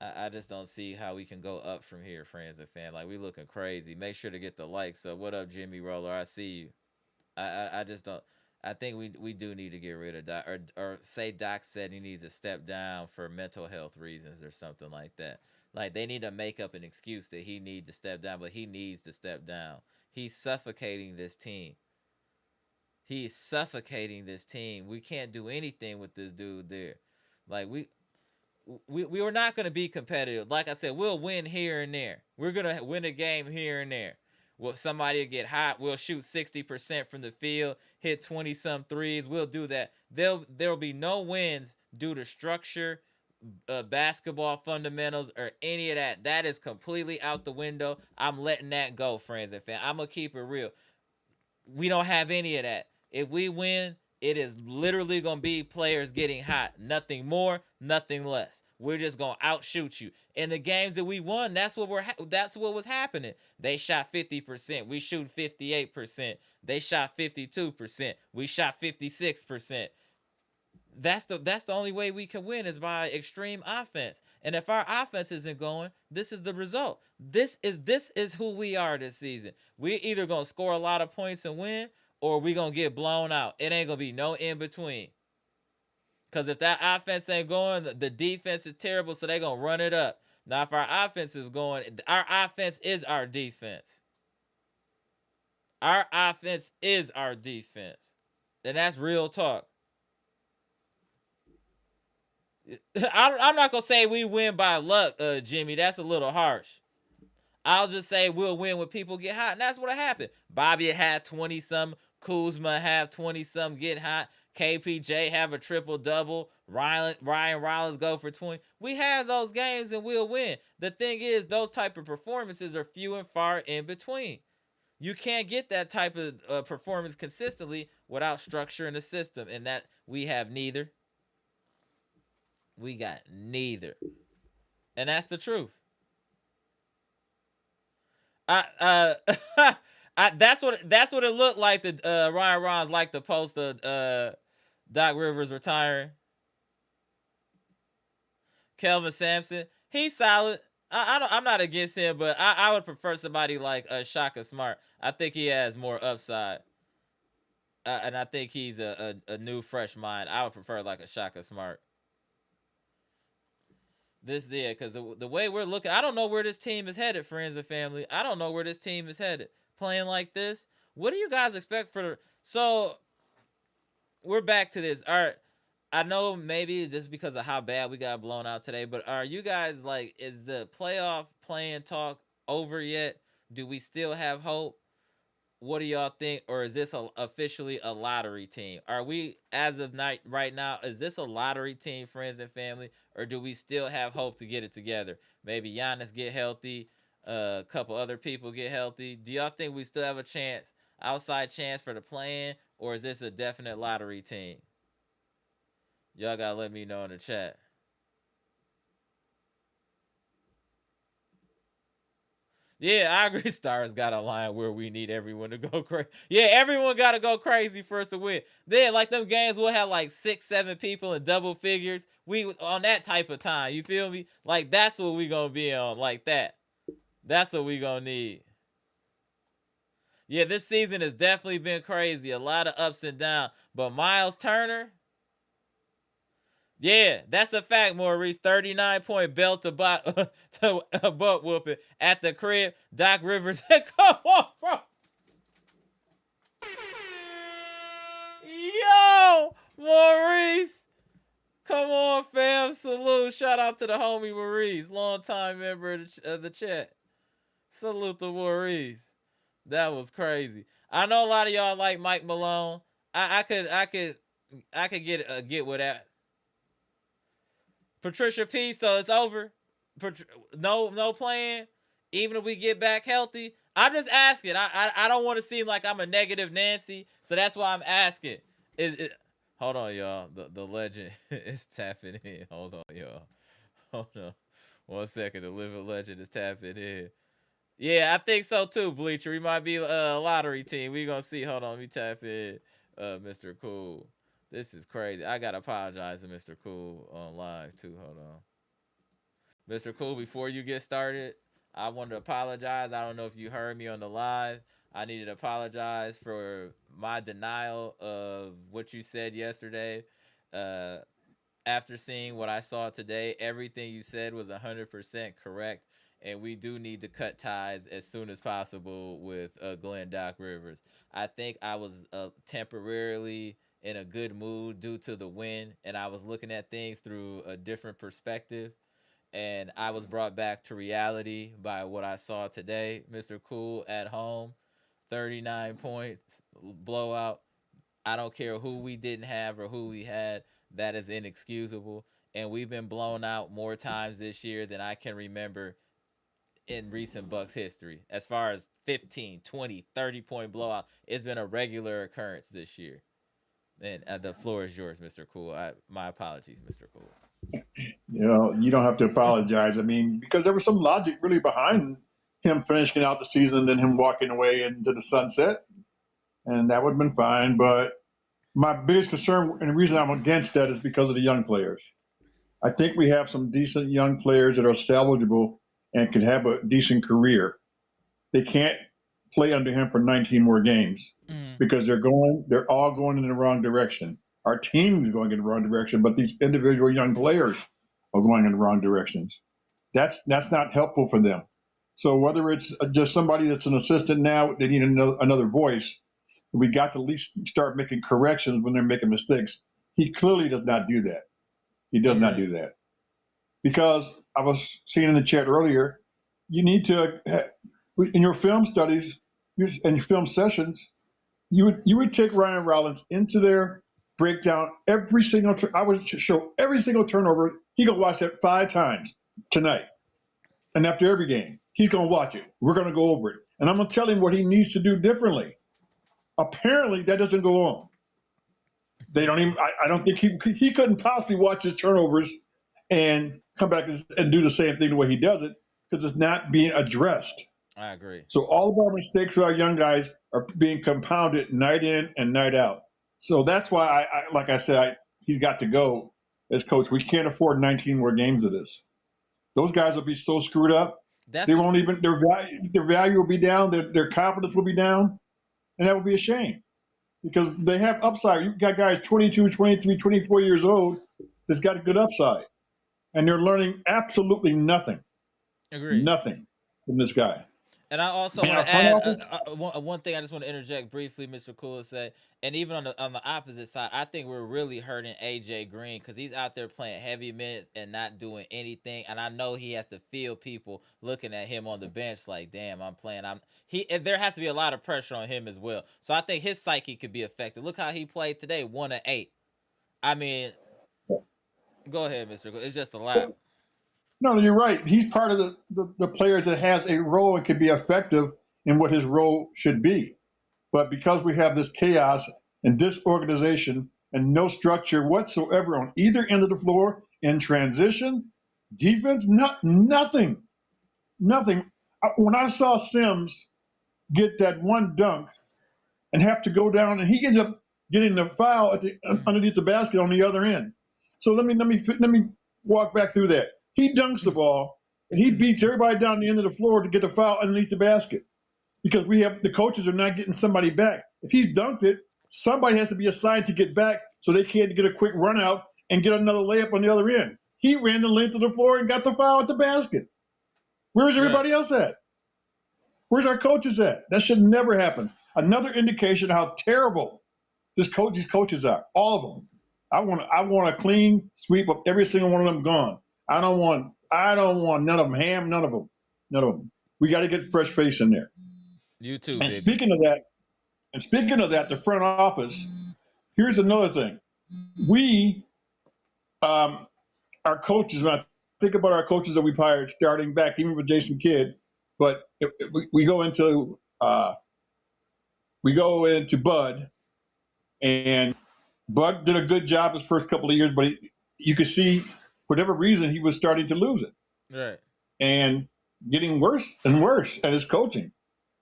S1: I just don't see how we can go up from here, friends and fan. Like we looking crazy. Make sure to get the likes up. What up, Jimmy Roller? I see you. I just don't. I think we do need to get rid of Doc, or say Doc said he needs to step down for mental health reasons or something like that. Like they need to make up an excuse that he needs to step down, but he needs to step down. He's suffocating this team. He's suffocating this team. We can't do anything with this dude there. Like we were not going to be competitive. Like I said, we'll win here and there. We're going to win a game here and there. Well, somebody will get hot. We'll shoot 60% from the field, hit 20 some threes. We'll do that. There'll be no wins due to structure, basketball fundamentals, or any of that. That is completely out the window. I'm letting that go, friends and fans. I'm gonna keep it real. We don't have any of that. If we win, it is literally gonna be players getting hot. Nothing more, nothing less. We're just gonna outshoot you. In the games that we won, that's what was happening. They shot 50%. We shoot 58%. They shot 52%. We shot 56%. That's the only way we can win is by extreme offense. And if our offense isn't going, this is the result. This is who we are this season. We either gonna score a lot of points and win, or we gonna get blown out. It ain't gonna be no in between. Cause if that offense ain't going, the defense is terrible, so they gonna run it up. Now, if our offense is going, our offense is our defense. Our offense is our defense, and that's real talk. I'm not gonna say we win by luck, Jimmy. That's a little harsh. I'll just say we'll win when people get hot, and that's what happened. Bobby had 20 some, Kuzma have 20 some, get hot. KPJ have a triple double. Ryan Rollins go for 20. We have those games and we'll win. The thing is, those type of performances are few and far in between. You can't get that type of performance consistently without structure in the system, and that we have neither. We got neither, and that's the truth. That's what it looked like. The Ryan Rollins like to post of Doc Rivers retiring. Kelvin Sampson, he's solid. I'm not against him, but I would prefer somebody like Shaka Smart. I think he has more upside, and I think he's a new fresh mind. I would prefer like a Shaka Smart. This there, because the way we're looking, I don't know where this team is headed, friends and family. I don't know where this team is headed. Playing like this, what do you guys expect for? So we're back to this. All right, I know maybe just because of how bad we got blown out today, but are you guys like, is the playoff playing talk over yet? Do we still have hope? What do y'all think? Or is this officially a lottery team? Are we, as of night right now, is this a lottery team, friends and family? Or do we still have hope to get it together? Maybe Giannis get healthy, a couple other people get healthy. Do y'all think we still have a chance, outside chance for the play-in? Or is this a definite lottery team? Y'all gotta let me know in the chat. Yeah, I agree. Stars got a line where we need everyone to go crazy. Yeah, everyone got to go crazy for us to win. Then, like them games, we'll have like 6, 7 people in double figures. We on that type of time. You feel me? Like that's what we gonna be on. Like that. That's what we gonna need. Yeah, this season has definitely been crazy. A lot of ups and downs. But Miles Turner, yeah, that's a fact, Maurice. 39-point belt to butt to a butt whooping at the crib. Doc Rivers, come on, bro. Yo, Maurice. Come on, fam. Salute. Shout out to the homie Maurice. Long time member of the chat. Salute to Maurice. That was crazy. I know a lot of y'all like Mike Malone. I could get with that. Patricia P. So it's over. No playing. Even if we get back healthy, I'm just asking. I don't want to seem like I'm a negative Nancy, so that's why I'm asking. Is it? Hold on, y'all. The legend is tapping in. Hold on, y'all. Hold on. 1 second. The living legend is tapping in. Yeah, I think so too, Bleacher. We might be a lottery team. We gonna see. Hold on, let me tap in, Mr. Cool. This is crazy. I gotta apologize to Mr. Cool on live too. Hold on. Mr. Cool, before you get started, I want to apologize. I don't know if you heard me on the live. I needed to apologize for my denial of what you said yesterday. Uh, After seeing what I saw today, everything you said was 100% correct. And we do need to cut ties as soon as possible with Glenn Doc Rivers. I think I was temporarily in a good mood due to the win, and I was looking at things through a different perspective, and I was brought back to reality by what I saw today. Mr. Cool at home, 39 points, blowout. I don't care who we didn't have or who we had. That is inexcusable. And we've been blown out more times this year than I can remember in recent Bucks history. As far as 15, 20, 30 point blowout, it's been a regular occurrence this year. And the floor is yours, Mr. Cool. My apologies, Mr. Cool.
S2: You don't have to apologize. I mean, because there was some logic really behind him finishing out the season and then him walking away into the sunset, and that would have been fine. But my biggest concern and the reason I'm against that is because of the young players. I think we have some decent young players that are salvageable and could have a decent career. They can't play under him for 19 more games because they're all going in the wrong direction. Our team is going in the wrong direction, but these individual young players are going in the wrong directions. That's not helpful for them. So whether it's just somebody that's an assistant now, they need another voice. We got to at least start making corrections when they're making mistakes. He clearly does not do that. He does not do that. Because I was seeing in the chat earlier, you need to, in your film studies and your film sessions, you would take Ryan Rollins into their breakdown every single. I would show every single turnover. He gonna watch that 5 times tonight, and after every game, he's gonna watch it. We're gonna go over it, and I'm gonna tell him what he needs to do differently. Apparently, that doesn't go on. They don't even. I don't think he couldn't possibly watch his turnovers and come back and do the same thing the way he does it because it's not being addressed.
S1: I agree.
S2: So all of our mistakes for our young guys are being compounded night in and night out. So that's why like I said, he's got to go as coach. We can't afford 19 more games of this. Those guys will be so screwed up. They won't even their value will be down. Their confidence will be down, and that will be a shame because they have upside. You've got guys 22, 23, 24 years old that's got a good upside, and they're learning absolutely nothing.
S1: Agreed.
S2: Nothing from this guy.
S1: And I also want to add one thing. I just want to interject briefly, Mr. Cool, say, and even on the opposite side, I think we're really hurting AJ Green because he's out there playing heavy minutes and not doing anything. And I know he has to feel people looking at him on the bench like, "Damn, I'm playing." There has to be a lot of pressure on him as well. So I think his psyche could be affected. Look how he played today, 1 of 8. I mean, go ahead, Mr. Cool. It's just a lot.
S2: No, you're right. He's part of the players that has a role and can be effective in what his role should be. But because we have this chaos and disorganization and no structure whatsoever on either end of the floor in transition, defense, nothing. When I saw Sims get that one dunk and have to go down, and he ends up getting the foul underneath the basket on the other end. So let me walk back through that. He dunks the ball, and he beats everybody down the end of the floor to get the foul underneath the basket because the coaches are not getting somebody back. If he's dunked it, somebody has to be assigned to get back so they can't get a quick run out and get another layup on the other end. He ran the length of the floor and got the foul at the basket. Where's everybody else at? Where's our coaches at? That should never happen. Another indication of how terrible these coaches are, all of them. I want a clean sweep of every single one of them gone. I don't want none of them. None of them. We got to get fresh face in there.
S1: You too,
S2: and
S1: baby.
S2: Speaking of that, the front office. Here's another thing. We, our coaches. When I think about our coaches that we've hired, starting back even with Jason Kidd, but we go into Bud, and Bud did a good job his first couple of years, but you could see, for whatever reason, he was starting to lose it.
S1: Right.
S2: And getting worse and worse at his coaching.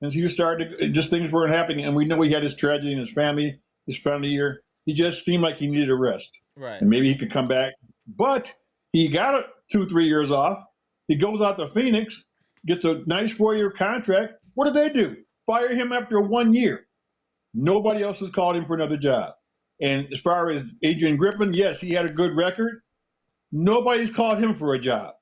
S2: And he was starting to, just things weren't happening. And we know he had his tragedy in his family year. He just seemed like he needed a rest.
S1: Right.
S2: And maybe he could come back. But he got 2-3 years off. He goes out to Phoenix, gets a nice 4-year contract. What did they do? Fire him after 1 year. Nobody else has called him for another job. And as far as Adrian Griffin, yes, he had a good record. Nobody's called him for a job.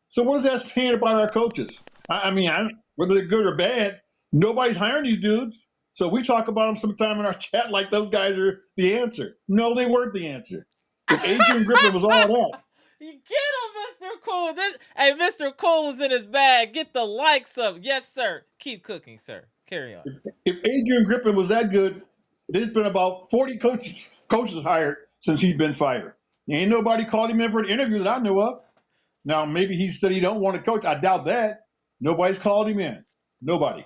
S2: So what is that saying about our coaches? I mean, whether they're good or bad, nobody's hiring these dudes. So we talk about them sometime in our chat like those guys are the answer. No, they weren't the answer. If Adrian Griffin was all that.
S1: You get him, Mr. Cool. Hey, Mr. Cool is in his bag. Get the likes up. Yes, sir. Keep cooking, sir. Carry on.
S2: If Adrian Griffin was that good, there's been about 40 coaches hired since he's been fired. Ain't nobody called him in for an interview that I know of. Now, maybe he said he don't want to coach. I doubt that. Nobody's called him in. Nobody.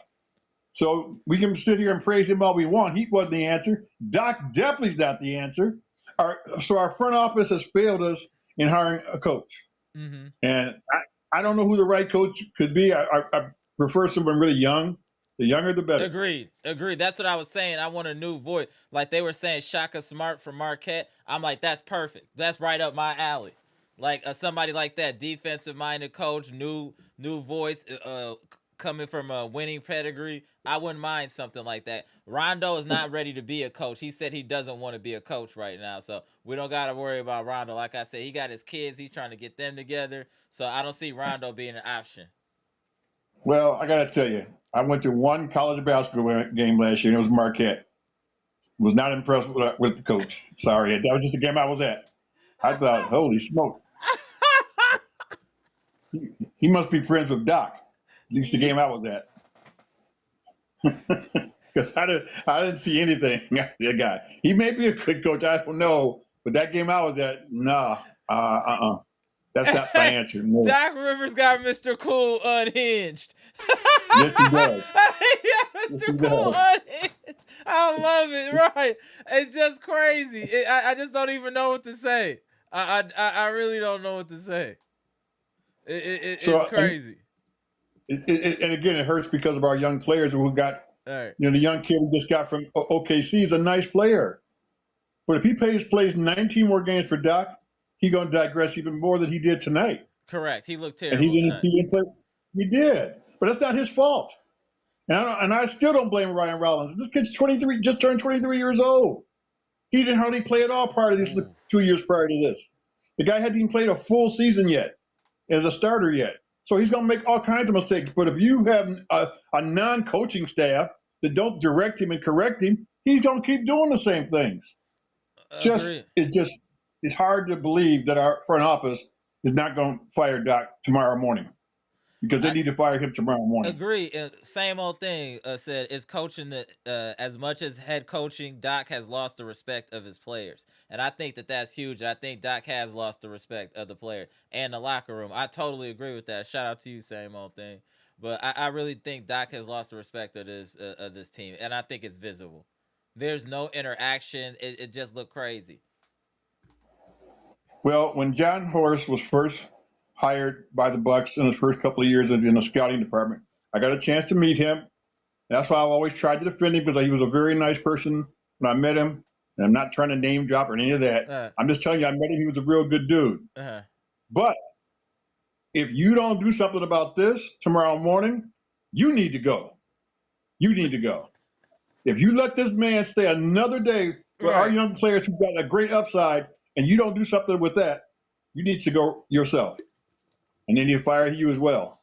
S2: So we can sit here and praise him all we want. He wasn't the answer. Doc definitely's not the answer. So our front office has failed us in hiring a coach.
S1: Mm-hmm.
S2: And I don't know who the right coach could be. I prefer someone really young. The younger, the better.
S1: Agreed. That's what I was saying. I want a new voice. Like they were saying Shaka Smart from Marquette. I'm like, that's perfect. That's right up my alley. Like somebody like that, defensive-minded coach, new voice, coming from a winning pedigree. I wouldn't mind something like that. Rondo is not ready to be a coach. He said he doesn't want to be a coach right now, so we don't got to worry about Rondo. Like I said, he got his kids. He's trying to get them together, so I don't see Rondo being an option.
S2: Well, I got to tell you, I went to one college basketball game last year, and it was Marquette. Was not impressed with the coach. Sorry, that was just the game I was at. I thought, holy smoke. He must be friends with Doc. At least the game I was at. Because I didn't see anything. That guy. He may be a good coach. I don't know. But that game I was at, nah. That's not my answer. No.
S1: Doc Rivers got Mr. Cool unhinged.
S2: Yes, he does.
S1: Mr. Cool unhinged. I love it. Right. It's just crazy. I just don't even know what to say. I really don't know what to say. It's crazy.
S2: And again, it hurts because of our young players who got,
S1: right.
S2: The young kid we just got from OKC is a nice player. But if he plays 19 more games for Doc, he's going to digress even more than he did tonight.
S1: Correct. He looked terrible
S2: tonight. He did. But that's not his fault. And I still don't blame Ryan Rollins. This kid's 23, just turned 23 years old. He didn't hardly play at all prior to this, 2 years prior to this. The guy hadn't even played a full season yet as a starter yet. So he's going to make all kinds of mistakes. But if you have a non-coaching staff that don't direct him and correct him, he's going to keep doing the same things. It's hard to believe that our front office is not going to fire Doc tomorrow morning. Because they need to fire him tomorrow morning.
S1: Agree. Same old thing. Said is coaching that as much as head coaching, Doc has lost the respect of his players, and I think that's huge. I think Doc has lost the respect of the player and the locker room. I totally agree with that. Shout out to you. Same old thing. But I really think Doc has lost the respect of this team, and I think it's visible. There's no interaction. It just looked crazy.
S2: Well, when John Horst was first hired by the Bucks in his first couple of years in the scouting department, I got a chance to meet him. That's why I've always tried to defend him, because he was a very nice person when I met him. And I'm not trying to name drop or any of that. I'm just telling you, I met him. He was a real good dude. But if you don't do something about this tomorrow morning, you need to go. You need to go. If you let this man stay another day with our young players who've got a great upside, and you don't do something with that, you need to go yourself. And they need to fire you as well.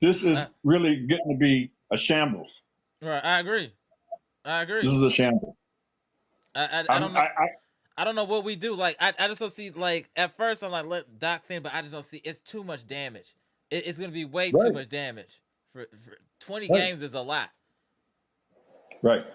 S2: This is really getting to be a shambles.
S1: Right, I agree.
S2: This is a shambles.
S1: I don't know. I don't know what we do. Like I just don't see. Like at first I'm like, let Doc think, but I just don't see. It's too much damage. It's going to be way too much damage. For 20 games is a lot.
S2: Right.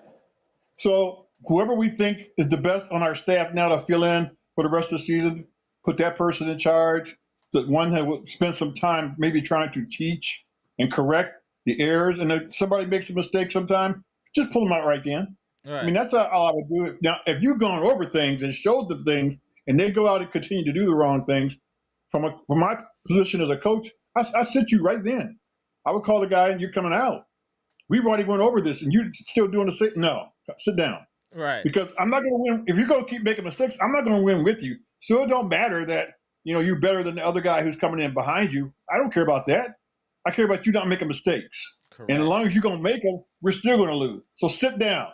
S2: So whoever we think is the best on our staff now to fill in for the rest of the season, put that person in charge. So one that will spend some time maybe trying to teach and correct the errors. And if somebody makes a mistake sometime, just pull them out right then. Right. I mean, that's all I would do. Now, if you've gone over things and showed them things, and they go out and continue to do the wrong things, from my position as a coach, I sit you right then. I would call the guy, and you're coming out. We've already went over this, and you're still doing the same. No, sit down.
S1: Right.
S2: Because I'm not going to win. If you're going to keep making mistakes, I'm not going to win with you. So it don't matter that you're better than the other guy who's coming in behind you. I don't care about that. I care about you not making mistakes. Correct. And as long as you're going to make them, we're still going to lose. So sit down.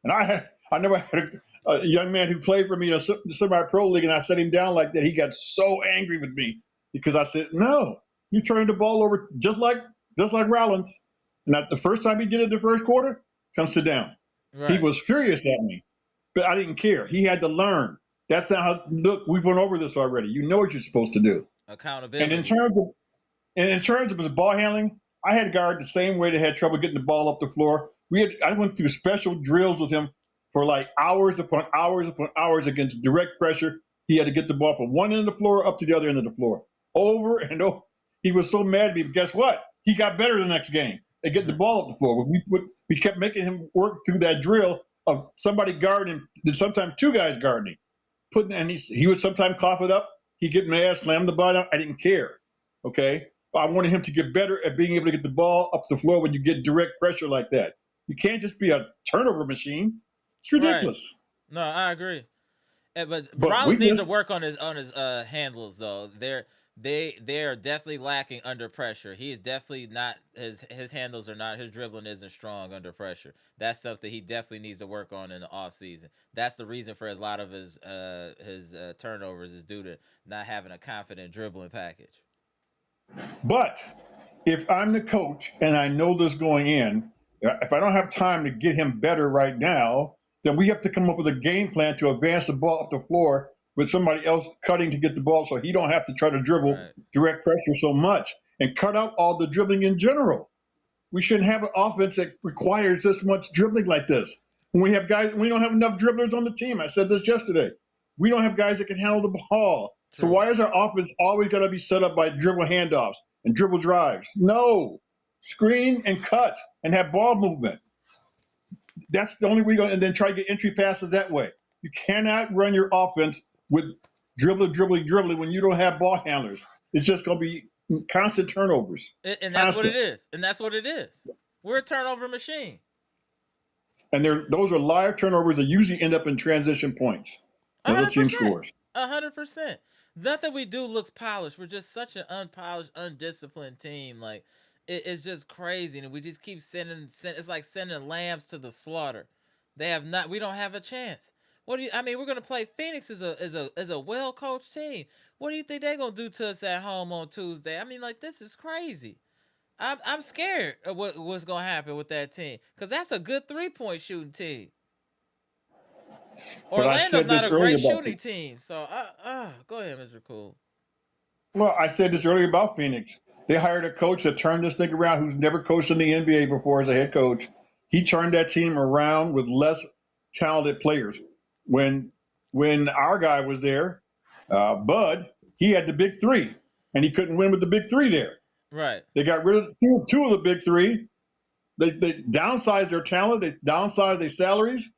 S2: And I never had a young man who played for me in a semi-pro league, and I set him down like that. He got so angry with me because I said, no, you turned the ball over just like Rollins. And the first time he did it the first quarter, come sit down. He
S1: Right.
S2: was furious at me, but I didn't care. He had to learn. That's not how. Look, we've went over this already. You know what you're supposed to do. And in
S1: Accountability.
S2: terms of his ball handling, I had guard the same way. They had trouble getting the ball up the floor. I went through special drills with him for like hours upon hours upon hours against direct pressure. He had to get the ball from one end of the floor up to the other end of the floor, over and over. He was so mad at me. But guess what? He got better the next game. They get the ball up the floor. We kept making him work through that drill of somebody guarding him, and sometimes two guys guarding him. And he would sometimes cough it up. He'd get mad, slam the ball down. I didn't care. Okay. I wanted him to get better at being able to get the ball up the floor when you get direct pressure like that. You can't just be a turnover machine. It's
S1: Right.
S2: ridiculous.
S1: No, I agree. But
S2: But
S1: Rollins needs to
S2: weakness,
S1: work on his handles though. They are definitely lacking under pressure. He is definitely not his handles are not his dribbling isn't strong under pressure. That's something he definitely needs to work on in the off season. That's the reason for a lot of his turnovers is due to not having a confident dribbling package.
S2: but if I'm the coach and I know this going in, if I don't have time to get him better right now, then we have to come up with a game plan to advance the ball up the floor with somebody else cutting to get the ball so he don't have to try to dribble
S1: Right.
S2: direct pressure so much and cut out all the dribbling in general. We shouldn't have an offense that requires this much dribbling like this. When we have guys, we don't have enough dribblers on the team. I said this yesterday. We don't have guys that can handle the ball. So
S1: True.
S2: why is our offense always going to be set up by dribble handoffs and dribble drives? No, screen and cut and have ball movement. That's the only way. And then try to get entry passes that way. You cannot run your offense with dribbling when you don't have ball handlers. It's just going to be constant turnovers.
S1: And that's what it
S2: Constant.
S1: is. And that's what it is. We're a turnover machine.
S2: And those are live turnovers that usually end up in transition points.
S1: A
S2: The other
S1: hundred
S2: team
S1: percent.
S2: scores.
S1: 100%. Nothing we do looks polished. We're just such an unpolished, undisciplined team. Like it's just crazy, and we just keep it's like sending lambs to the slaughter. They have not. We don't have a chance. What do you? I mean, we're gonna play Phoenix as a well coached team. What do you think they're gonna do to us at home on Tuesday? I mean, like this is crazy. I'm scared of what's gonna happen with that team because that's a good 3-point shooting team.
S2: But I
S1: Orlando's
S2: said
S1: not
S2: this
S1: a
S2: earlier
S1: great
S2: about
S1: shooting team, so go ahead, Mr. Cool.
S2: I said this earlier about Phoenix. They hired a coach that turned this thing around who's never coached in the NBA before as a head coach. He turned that team around with less talented players. When our guy was there, Bud, he had the big three, and he couldn't win with the big three there.
S1: Right.
S2: They got rid of two of the big three. They downsized their talent. They downsized their salaries.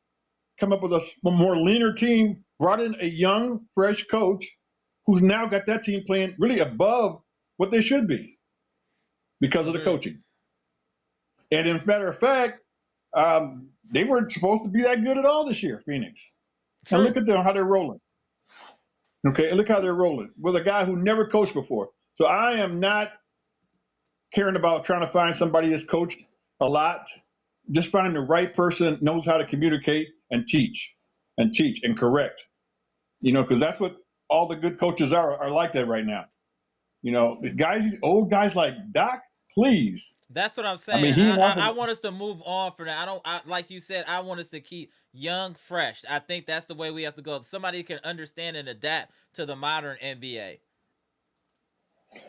S2: Come up with a more leaner team. Brought in a young, fresh coach who's now got that team playing really above what they should be because of the
S1: Agreed.
S2: coaching. And in matter of fact, they weren't supposed to be that good at all this year, Phoenix. And look
S1: True.
S2: at them, how they're rolling. Okay, look how they're rolling with a guy who never coached before. So I am not caring about trying to find somebody that's coached a lot. Just find the right person that knows how to communicate and teach and correct. Because that's what all the good coaches are like that right now. The guys, old guys like Doc, please.
S1: That's what I'm
S2: I mean,
S1: saying.
S2: he
S1: I
S2: wanted.
S1: want us to move on from that. Like you said, I want us to keep young, fresh. I think that's the way we have to go. Somebody can understand and adapt to the modern NBA.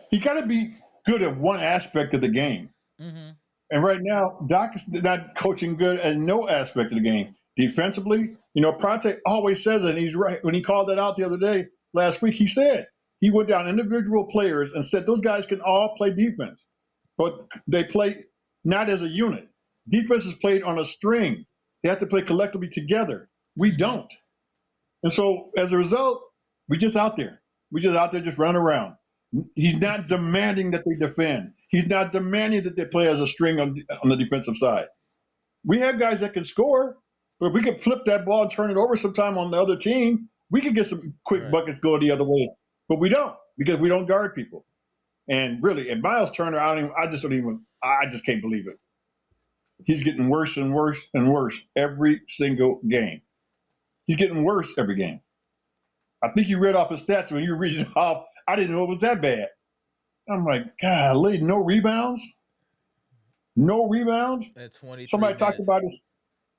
S2: He got to be good at one aspect of the game.
S1: Mm-hmm.
S2: And right now, Doc is not coaching good at no aspect of the game. Defensively, Pronte always says it, and he's right. When he called that out the other day, last week, he said he went down individual players and said those guys can all play defense, but they play not as a unit. Defense is played on a string. They have to play collectively together. We
S1: Mm-hmm.
S2: don't. And so as a result, we just out there. We just out there just running around. He's not demanding that they defend. He's not demanding that they play as a string on the defensive side. We have guys that can score, but if we could flip that ball and turn it over sometime on the other team, we could get some quick
S1: Right.
S2: buckets going the other way. But we don't because we don't guard people. And really, and Miles Turner, I just can't believe it. He's getting worse and worse and worse every single game. He's getting worse every game. I think you read off his stats when you read it off. I didn't know it was that bad. I'm like, golly, no rebounds? No rebounds?
S1: At 23
S2: Somebody talked
S1: minutes.
S2: about this.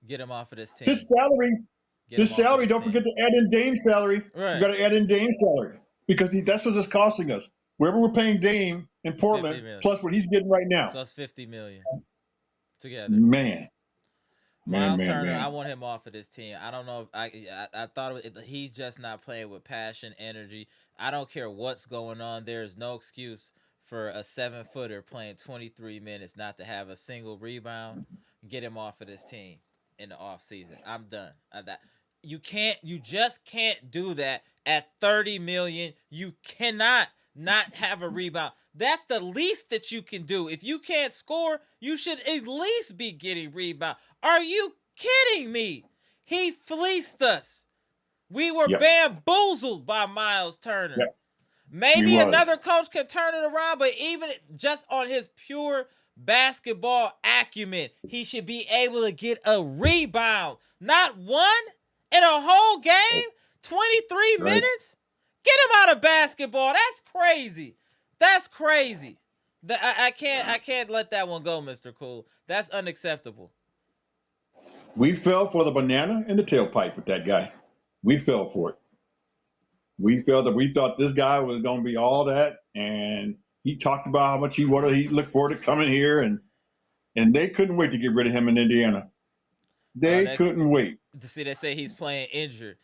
S1: Get him off of this team.
S2: His salary,
S1: Get him off of this
S2: don't
S1: team.
S2: forget to add in Dame's salary.
S1: Right.
S2: You got to add in Dame's salary because that's what it's costing us. Wherever we're paying Dame in Portland, plus what he's getting right now.
S1: So it's $50 million together.
S2: Man.
S1: Miles Turner, I want him off of this team. I don't know if I thought he's just not playing with passion, energy. I don't care what's going on. There is no excuse for a 7-footer playing 23 minutes not to have a single rebound. Get him off of this team in the offseason. I'm done. You just can't do that at $30 million. You cannot not have a rebound. That's the least that you can do. If you can't score, you should at least be getting rebound. Are you kidding me? He fleeced us. We were bamboozled by Miles Turner.
S2: Yep.
S1: Maybe another coach can turn it around, but even just on his pure basketball acumen, he should be able to get a rebound. Not one in a whole game? 23 minutes? Get him out of basketball. That's crazy. That's crazy. I can't let that one go, Mr. Cool. That's unacceptable.
S2: We fell for the banana in the tailpipe with that guy. We fell for it. We thought this guy was going to be all that, and he talked about how much he looked forward to coming here, and they couldn't wait to get rid of him in Indiana. They couldn't wait.
S1: See, they say he's playing injured.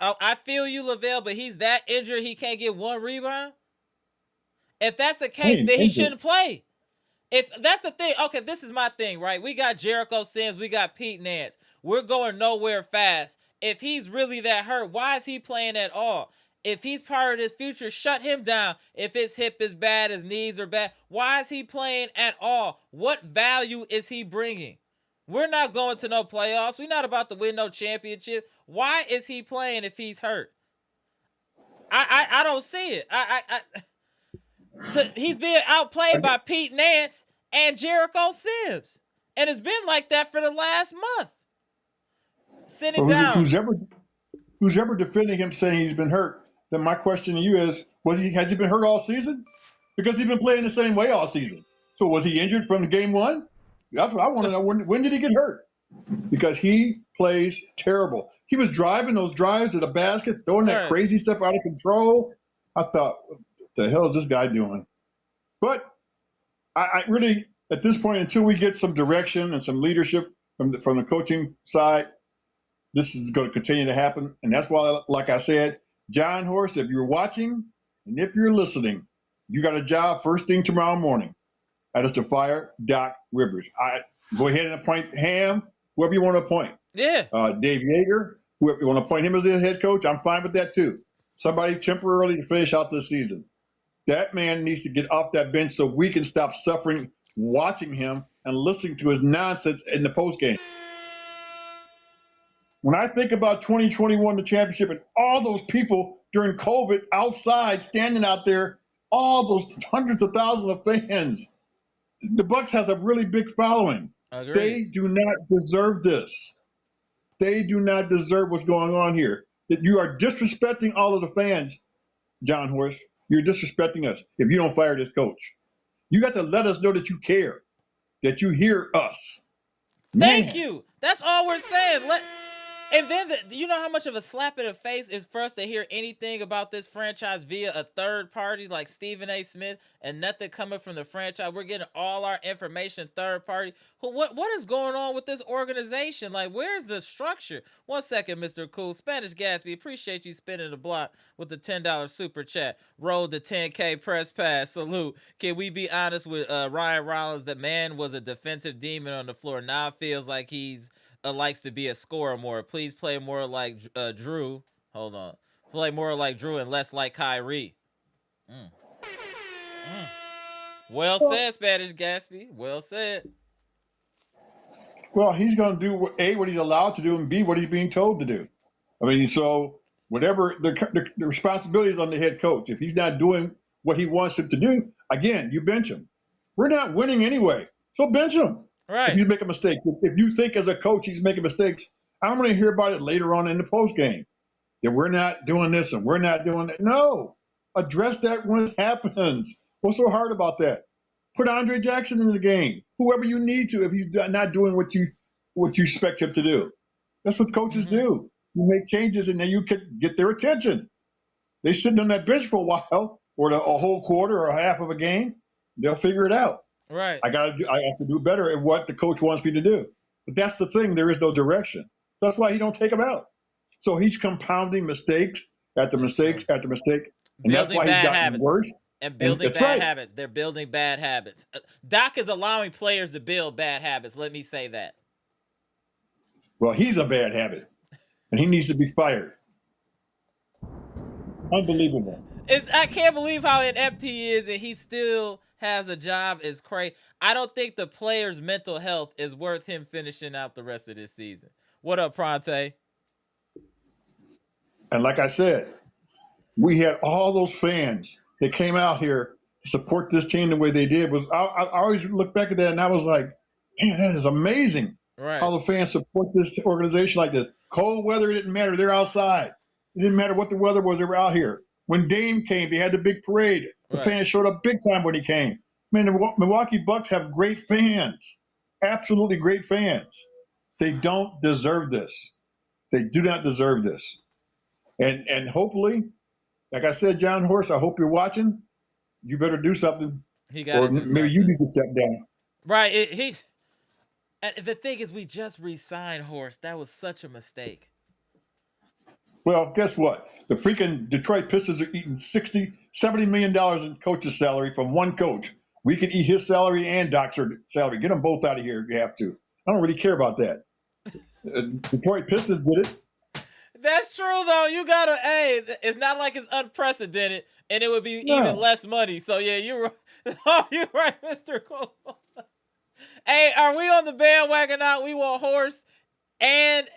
S1: I feel you, Lavelle, but he's that injured he can't get one rebound? If that's the case, then he shouldn't play. If that's the thing, okay, this is my thing, right? We got Jericho Sims, we got Pete Nance. We're going nowhere fast. If he's really that hurt, why is he playing at all? If he's part of this future, shut him down. If his hip is bad, his knees are bad, why is he playing at all? What value is he bringing? We're not going to no playoffs. We're not about to win no championship. Why is he playing if he's hurt? I don't see it. He's being outplayed by Pete Nance and Jericho Sims. And it's been like that for the last month. Sitting down.
S2: Who's ever defending him saying he's been hurt, then my question to you is, has he been hurt all season? Because he's been playing the same way all season. So was he injured from game one? That's what I want to know. When did he get hurt? Because he plays terrible. He was driving those drives to the basket, throwing that crazy stuff out of control. I thought, what the hell is this guy doing? But I really, at this point, until we get some direction and some leadership from the coaching side, this is going to continue to happen. And that's why, like I said, John Horst, if you're watching and if you're listening, you got a job first thing tomorrow morning. That is to fire Doc Rivers. Go ahead and appoint Ham, whoever you want to appoint.
S1: Yeah.
S2: Dave Yeager, whoever you want to appoint him as the head coach, I'm fine with that too. Somebody temporarily to finish out this season. That man needs to get off that bench so we can stop suffering watching him and listening to his nonsense in the postgame. When I think about 2021, the championship, and all those people during COVID outside, standing out there, all those hundreds of thousands of fans, the Bucks has a really big following.
S1: Agreed.
S2: They do not deserve this. They do not deserve what's going on here. That you are disrespecting all of the fans, John Horst. You're disrespecting us if you don't fire this coach. You got to let us know that you care, that you hear us.
S1: Thank you. That's all we're saying. And then, you know how much of a slap in the face is for us to hear anything about this franchise via a third party like Stephen A. Smith and nothing coming from the franchise? We're getting all our information third party. What is going on with this organization? Like, where's the structure? 1 second, Mr. Cool. Spanish Gatsby, appreciate you spinning the block with the $10 super chat. Roll the 10K press pass. Salute. Can we be honest with Ryan Rollins? The man was a defensive demon on the floor. Now it feels like he's likes to be a scorer more. Please play more like Drew. Hold on. Play more like Drew and less like Kyrie. Well said, Spanish Gatsby. Well said.
S2: Well, he's going to do what he's allowed to do, and B, what he's being told to do. I mean, so whatever the responsibility is on the head coach. If he's not doing what he wants him to do, again, you bench him. We're not winning anyway, so bench him.
S1: Right.
S2: If you make a mistake, if you think as a coach he's making mistakes, I don't want to hear about it later on in the post game. That we're not doing this and we're not doing that. No, address that when it happens. What's so hard about that? Put Andre Jackson in the game. Whoever you need to, if he's not doing what what you expect him to do. That's what coaches do. You make changes, and then you can get their attention. They sitting on that bench for a while, or a whole quarter or a half of a game. They'll figure it out.
S1: Right.
S2: I have to do better at what the coach wants me to do. But that's the thing. There is no direction. So that's why he don't take them out. So he's compounding mistakes after mistakes after mistake, and
S1: building
S2: that's why he's gotten
S1: habits.
S2: worse.
S1: And building bad habits. They're building bad habits. Doc is allowing players to build bad habits. Let me say that.
S2: Well, he's a bad habit, and he needs to be fired. Unbelievable.
S1: I can't believe how inept he is, and he still has a job. Is crazy. I don't think the player's mental health is worth him finishing out the rest of this season. What up, Pronte?
S2: And like I said, we had all those fans that came out here to support this team the way they did. I always look back at that, and I was like, man, that is amazing.
S1: Right.
S2: How the fans support this organization like this. Cold weather, it didn't matter. They're outside. It didn't matter what the weather was. They were out here. When Dame came, they had the big parade. The fans showed up big time when he came. Man, the Milwaukee Bucks have great fans. Absolutely great fans. They don't deserve this. They do not deserve this. And hopefully, like I said, John Horst, I hope you're watching. You better do something.
S1: He got to do something.
S2: Maybe you need to step down.
S1: Right. The thing is, we just re-signed Horst. That was such a mistake.
S2: Well, guess what? The freaking Detroit Pistons are eating $60, $70 million in coach's salary from one coach. We can eat his salary and Doc's salary. Get them both out of here if you have to. I don't really care about that. Detroit Pistons did it.
S1: That's true, though. You gotta. Hey, it's not like it's unprecedented, and it would be even less money. So yeah, you're right. Oh, you're right, Mr. Cole. Hey, are we on the bandwagon now? We want Horst and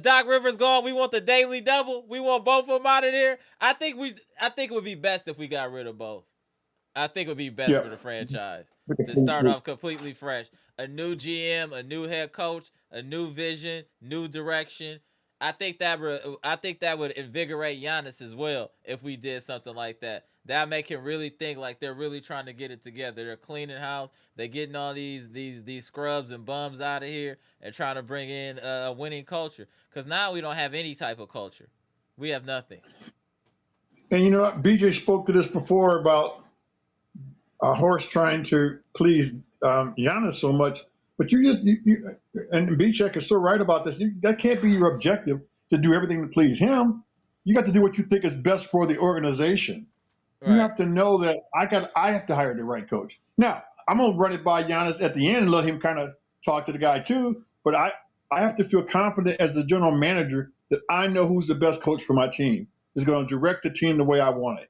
S1: Doc Rivers gone. We want the daily double. We want both of them out of there. I think it would be best if we got rid of both. I think it would be best for the franchise to start off completely fresh. A new GM, a new head coach, a new vision, new direction. I think that would invigorate Giannis as well if we did something like that. That make him really think like they're really trying to get it together. They're cleaning house. They're getting all these scrubs and bums out of here and trying to bring in a winning culture. Because now we don't have any type of culture. We have nothing.
S2: And you know what? BJ spoke to this before about Horst trying to please Giannis so much. But and B-Check is so right about this. That can't be your objective to do everything to please him. You got to do what you think is best for the organization. Right. You have to know that I have to hire the right coach. Now, I'm going to run it by Giannis at the end and let him kind of talk to the guy too. But I have to feel confident as the general manager that I know who's the best coach for my team, is going to direct the team the way I want it.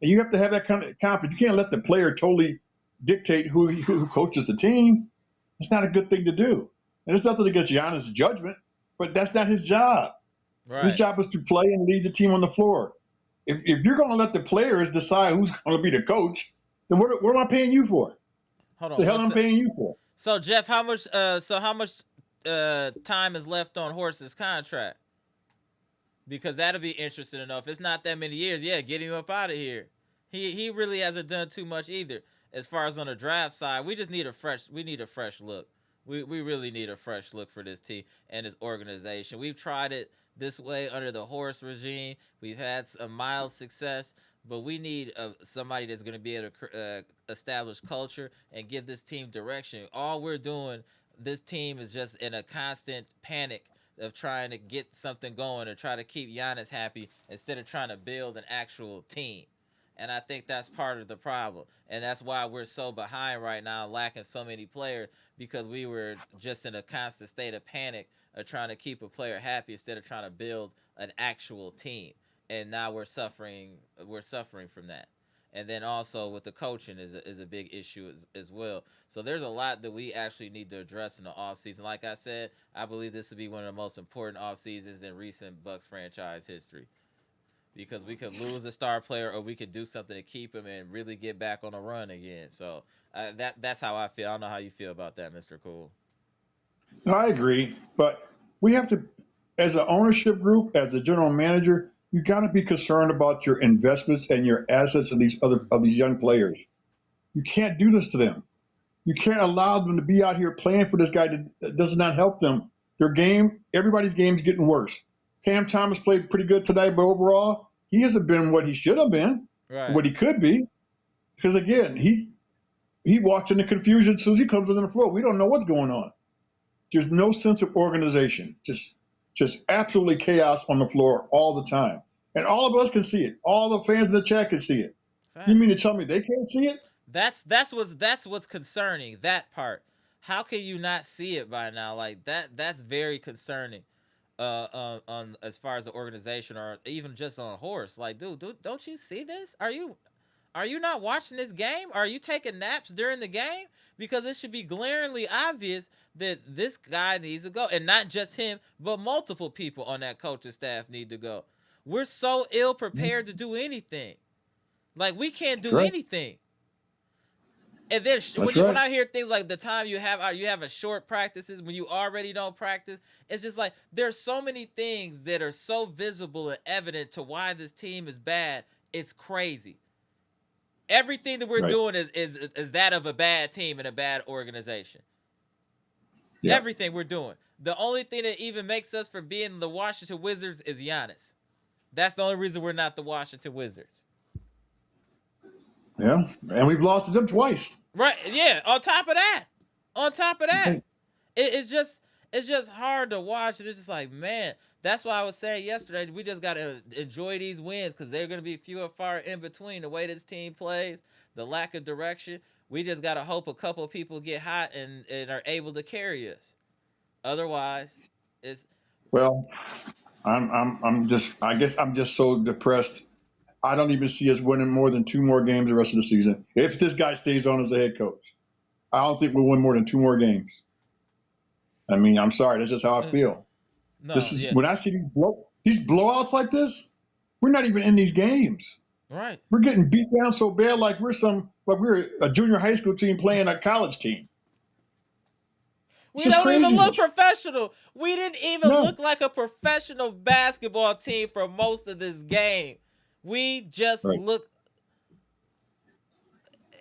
S2: And you have to have that kind of confidence. You can't let the player totally dictate who coaches the team. It's not a good thing to do. And it's nothing against Giannis' judgment, but that's not his job. Right. His job is to play and lead the team on the floor. If you're going to let the players decide who's going to be the coach, then what am I paying you for?
S1: Hold on.
S2: The hell am I paying you for?
S1: So Jeff, how much time is left on Horst's contract? Because that'll be interesting enough. It's not that many years. Yeah, get him up out of here. He really hasn't done too much either. As far as on the draft side, we need a fresh look. We really need a fresh look for this team and this organization. We've tried it this way under the Horst regime. We've had some mild success, but we need somebody that's going to be able to establish culture and give this team direction. All we're doing, this team is just in a constant panic of trying to get something going or try to keep Giannis happy instead of trying to build an actual team. And I think that's part of the problem. And that's why we're so behind right now, lacking so many players, because we were just in a constant state of panic of trying to keep a player happy instead of trying to build an actual team. And now we're suffering from that. And then also with the coaching is a big issue as well. So there's a lot that we actually need to address in the offseason. Like I said, I believe this will be one of the most important offseasons in recent Bucks franchise history. Because we could lose a star player or we could do something to keep him and really get back on a run again. So that's how I feel. I don't know how you feel about that, Mr. Cool.
S2: No, I agree. But we have to, as an ownership group, as a general manager, you got to be concerned about your investments and your assets of these young players. You can't do this to them. You can't allow them to be out here playing for this guy that does not help them. Their game, everybody's game is getting worse. Cam Thomas played pretty good today, but overall, he hasn't been what he should have been,
S1: Right.
S2: what he could be. Because again, he walks into confusion as soon as he comes on the floor. We don't know what's going on. There's no sense of organization. Just absolutely chaos on the floor all the time. And all of us can see it. All the fans in the chat can see it.
S1: Facts.
S2: You mean to tell me they can't see it?
S1: That's what's concerning. That part. How can you not see it by now? Like that's very concerning. On as far as the organization or even just on Horst. Like, dude, don't you see this? Are you not watching this game? Are you taking naps during the game? Because it should be glaringly obvious that this guy needs to go, and not just him, but multiple people on that coaching staff need to go. We're so ill prepared to do anything. Like, we can't do anything. And then when I hear things like the time you have a short practices, when you already don't practice, it's just like there's so many things that are so visible and evident to why this team is bad. It's crazy. Everything that we're doing is that of a bad team and a bad organization. Yeah. Everything we're doing. The only thing that even makes us from being the Washington Wizards is Giannis. That's the only reason we're not the Washington Wizards.
S2: Yeah, and we've lost to them twice.
S1: Right? Yeah. On top of that, it's just hard to watch. It's just like, man. That's why I was saying yesterday, we just got to enjoy these wins because they're going to be few and far in between. The way this team plays, the lack of direction, we just got to hope a couple of people get hot and are able to carry us. Otherwise, it's.
S2: Well, I guess I'm just so depressed. I don't even see us winning more than 2 more games the rest of the season. If this guy stays on as the head coach, I don't think we'll win more than 2 more games. I mean, I'm sorry. That's just how I feel.
S1: No,
S2: when I see these blowouts like this, we're not even in these games.
S1: Right.
S2: We're getting beat down so bad, like we're a junior high school team playing a college team.
S1: We don't even look professional. We didn't even look like a professional basketball team for most of this game. We just look.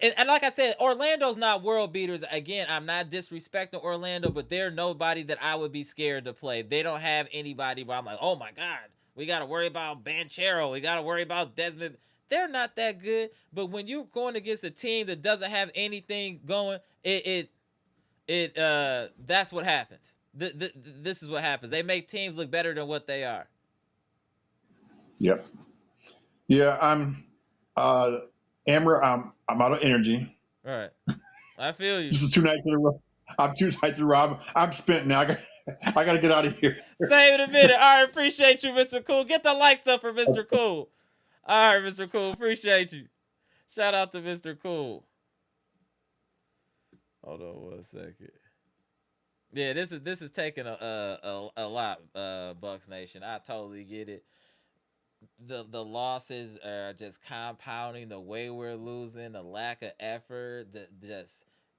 S1: And like I said, Orlando's not world beaters. Again, I'm not disrespecting Orlando, but they're nobody that I would be scared to play. They don't have anybody where I'm like, oh my God, we got to worry about Banchero. We got to worry about Desmond. They're not that good. But when you're going against a team that doesn't have anything going, that's what happens. This is what happens. They make teams look better than what they are.
S2: Yep. Yeah, I'm out of energy.
S1: All right. I feel you.
S2: This is 2 nights in a row. I'm 2 nights in a row. I'm spent now. I got to get out of here.
S1: Save it a minute. All right, appreciate you, Mr. Cool. Get the likes up for Mr. Cool. All right, Mr. Cool, appreciate you. Shout out to Mr. Cool. Hold on 1 second. Yeah, this is taking a lot, Bucks Nation. I totally get it. The losses are just compounding. The way we're losing, the lack of effort,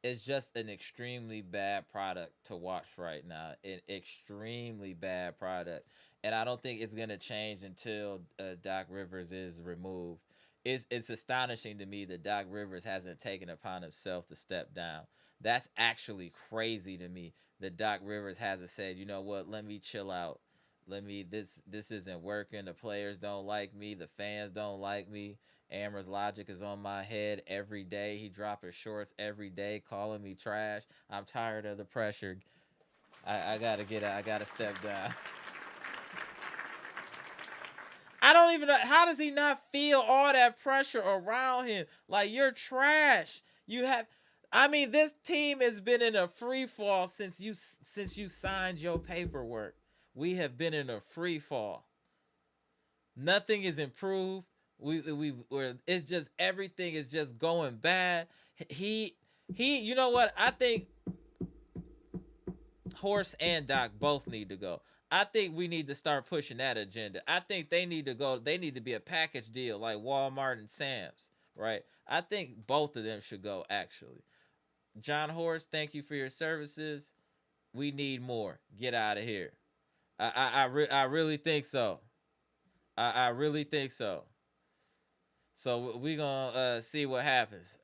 S1: it's just an extremely bad product to watch right now. An extremely bad product, and I don't think it's gonna change until Doc Rivers is removed. It's astonishing to me that Doc Rivers hasn't taken upon himself to step down. That's actually crazy to me that Doc Rivers hasn't said, you know what, let me chill out. This isn't working. The players don't like me. The fans don't like me. AMARA'S logic is on my head every day. He dropping shorts every day, calling me trash. I'm tired of the pressure. I gotta get out. I gotta step down. I don't even know. How does he not feel all that pressure around him? Like, you're trash. This team has been in a free fall since you signed your paperwork. We have been in a free fall. Nothing is improved. It's just everything is just going bad. You know what? I think Horst and Doc both need to go. I think we need to start pushing that agenda. I think they need to go. They need to be a package deal like Walmart and Sam's, right? I think both of them should go, actually. John Horst, thank you for your services. We need more. Get out of here. I really think so. I really think so. So we're going to see what happens.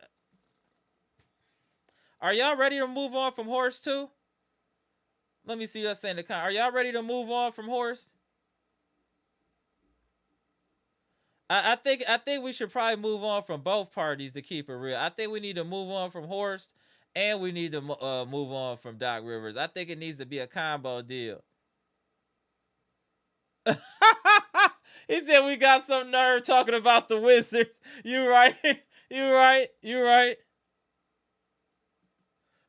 S1: Are y'all ready to move on from Horst too? Let me see us saying the comment. Are y'all ready to move on from Horst? I think we should probably move on from both parties to keep it real. I think we need to move on from Horst, and we need to move on from Doc Rivers. I think it needs to be a combo deal. He said we got some nerve talking about the Wizards. You right. You right. You right.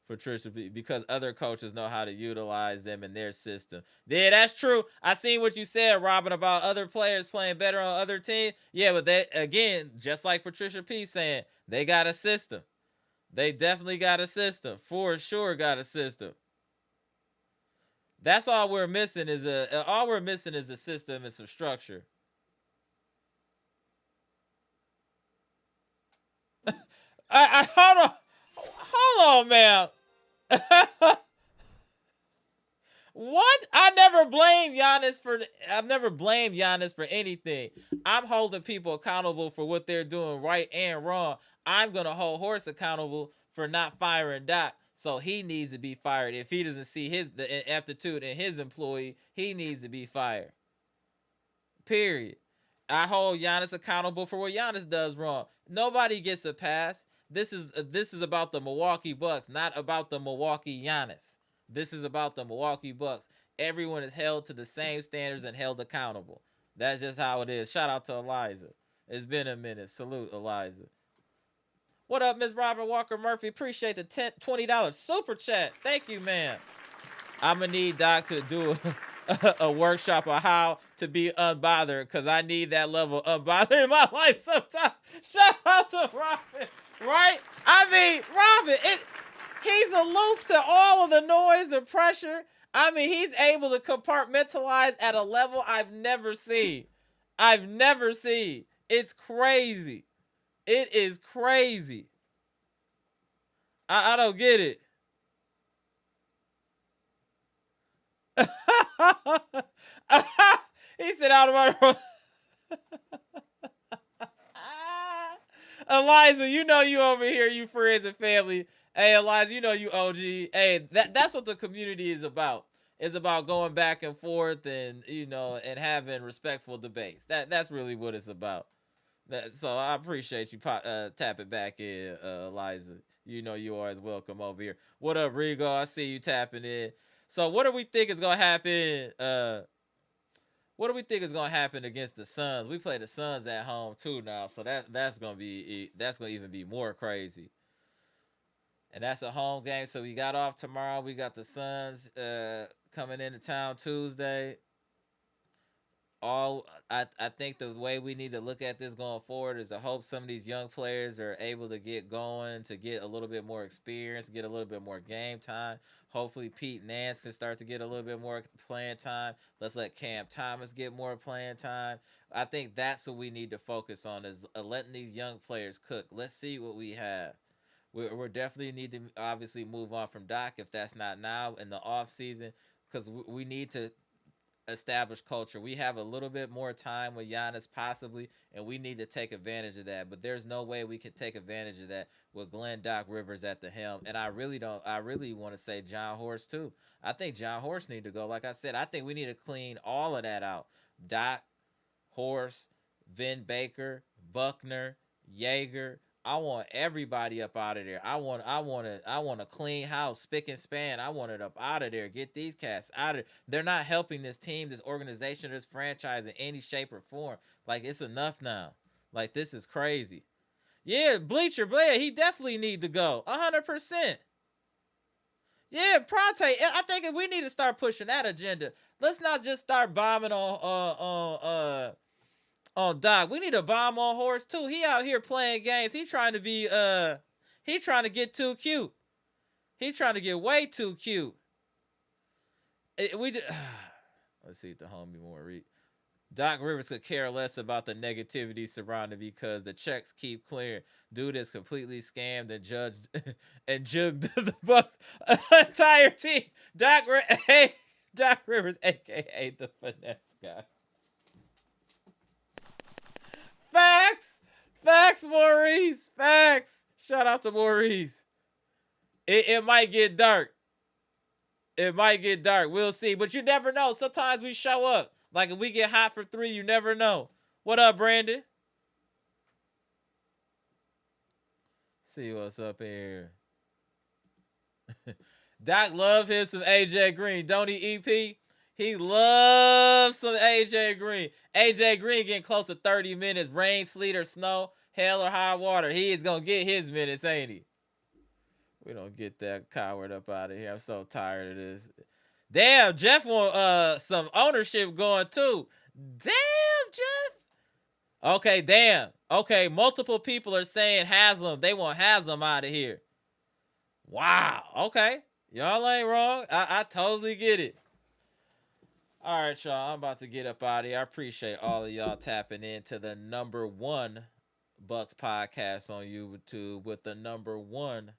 S1: Patricia, because other coaches know how to utilize them in their system. Yeah, that's true. I seen what you said, Robin, about other players playing better on other teams. Yeah, but that, again, just like Patricia P saying, they got a system. They definitely got a system. For sure got a system. That's all we're missing is a system and some structure. I hold on, man. What? I've never blamed Giannis for anything. I'm holding people accountable for what they're doing right and wrong. I'm gonna hold Horst accountable for not firing Doc. So he needs to be fired. If he doesn't see the aptitude in his employee, he needs to be fired. Period. I hold Giannis accountable for what Giannis does wrong. Nobody gets a pass. This is about the Milwaukee Bucks, not about the Milwaukee Giannis. This is about the Milwaukee Bucks. Everyone is held to the same standards and held accountable. That's just how it is. Shout out to Eliza. It's been a minute. Salute, Eliza. What up, Miss Robert Walker Murphy? Appreciate the $20 super chat. Thank you, man. I'm going to need Doc to do a workshop on how to be unbothered, because I need that level of unbothered in my life sometimes. Shout out to Robin, right? I mean, Robin, he's aloof to all of the noise and pressure. I mean, he's able to compartmentalize at a level I've never seen. It's crazy. It is crazy. I don't get it. He said out of my Eliza, you know you over here, you friends and family. Hey, Eliza, you know you OG. Hey, that's what the community is about. It's about going back and forth and, and having respectful debates. That's really what it's about. So I appreciate you tapping back in, Eliza. You know you always welcome over here. What up, Rigo? I see you tapping in. So what do we think is gonna happen? What do we think is gonna happen against the Suns? We play the Suns at home too now, so that's gonna even be more crazy. And that's a home game, so we got off tomorrow. We got the Suns coming into town Tuesday. I think the way we need to look at this going forward is to hope some of these young players are able to get going, to get a little bit more experience, get a little bit more game time. Hopefully Pete Nance can start to get a little bit more playing time. Let's let Cam Thomas get more playing time. I think that's what we need to focus on, is letting these young players cook. Let's see what we have. We're definitely need to obviously move on from Doc, if that's not now in the off season, because we need to established culture. We have a little bit more time with Giannis possibly, and we need to take advantage of that. But there's no way we can take advantage of that with Glenn Doc Rivers at the helm. And I really want to say John Horst too. I think John Horst need to go. Like I said, I think we need to clean all of that out. Doc, Horst, Vin Baker, Buckner, Yeager. I want everybody up out of there. I want a clean house, spick and span. I want it up out of there. Get these cats out of there. They're not helping this team, this organization, this franchise in any shape or form. Like, it's enough now. Like, this is crazy. Yeah, Bleacher Blair, he definitely need to go. 100%. Yeah, Pronte. I think we need to start pushing that agenda. Let's not just start bombing on Doc. We need to bomb on Horst too. He out here playing games. He trying to get too cute. He trying to get way too cute. Let's see if the homie more read. Doc Rivers could care less about the negativity surrounding because the checks keep clearing. Dude is completely scammed and judged and jugged the Bucks entire team. Doc Rivers, aka the finesse guy. Facts, Maurice. Facts. Shout out to Maurice. It might get dark. It might get dark. We'll see. But you never know. Sometimes we show up. Like if we get hot for 3, you never know. What up, Brandon? See what's up here. Doc love him some AJ Green. Don't he, EP? He loves some AJ Green. AJ Green getting close to 30 minutes. Rain, sleet, or snow, hell or high water. He is going to get his minutes, ain't he? We don't get that coward up out of here. I'm so tired of this. Damn, Jeff want some ownership going too. Damn, Jeff. Okay, damn. Okay, multiple people are saying Haslam. They want Haslam out of here. Wow. Okay. Y'all ain't wrong. I totally get it. All right, y'all. I'm about to get up out of here. I appreciate all of y'all tapping into the #1 Bucks podcast on YouTube with the #1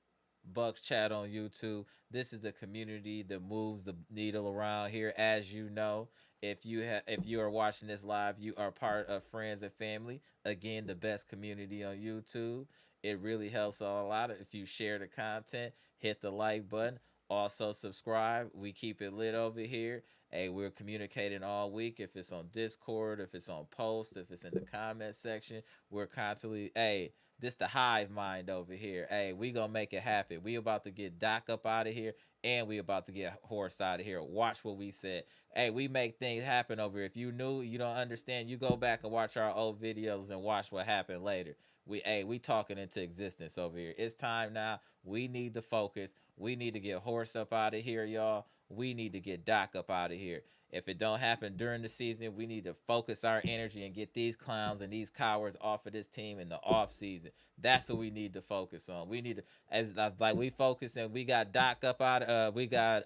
S1: Bucks chat on YouTube. This is the community that moves the needle around here. As you know, if you are watching this live, you are part of Friends and Family. Again, the best community on YouTube. It really helps a lot if you share the content, hit the like button, also subscribe. We keep it lit over here. Hey, we're communicating all week. If it's on Discord, if it's on post, if it's in the comment section, we're constantly, hey, this the hive mind over here. Hey, we gonna make it happen. We about to get Doc up out of here, and we about to get Horst out of here. Watch what we said. Hey, we make things happen over here. If you knew, you don't understand, you go back and watch our old videos and watch what happened later. We talking into existence over here. It's time now. We need to focus. We need to get Horst up out of here, y'all. We need to get Doc up out of here. If it don't happen during the season, we need to focus our energy and get these clowns and these cowards off of this team in the off season. That's what we need to focus on. We need to, as like we focus and we got Doc up out. We got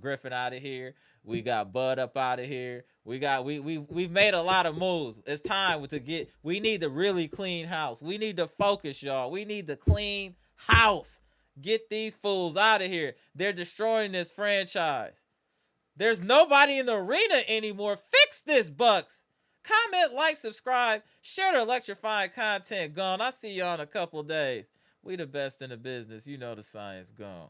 S1: Griffin out of here. We got Bud up out of here. We've made a lot of moves. It's time to get. We need to really clean house. We need to focus, y'all. We need to clean house. Get these fools out of here. They're destroying this franchise. There's nobody in the arena anymore. Fix this, Bucks. Comment, like, subscribe, share the electrifying content. Gone. I'll see y'all in a couple days. We the best in the business. You know the science. Gone.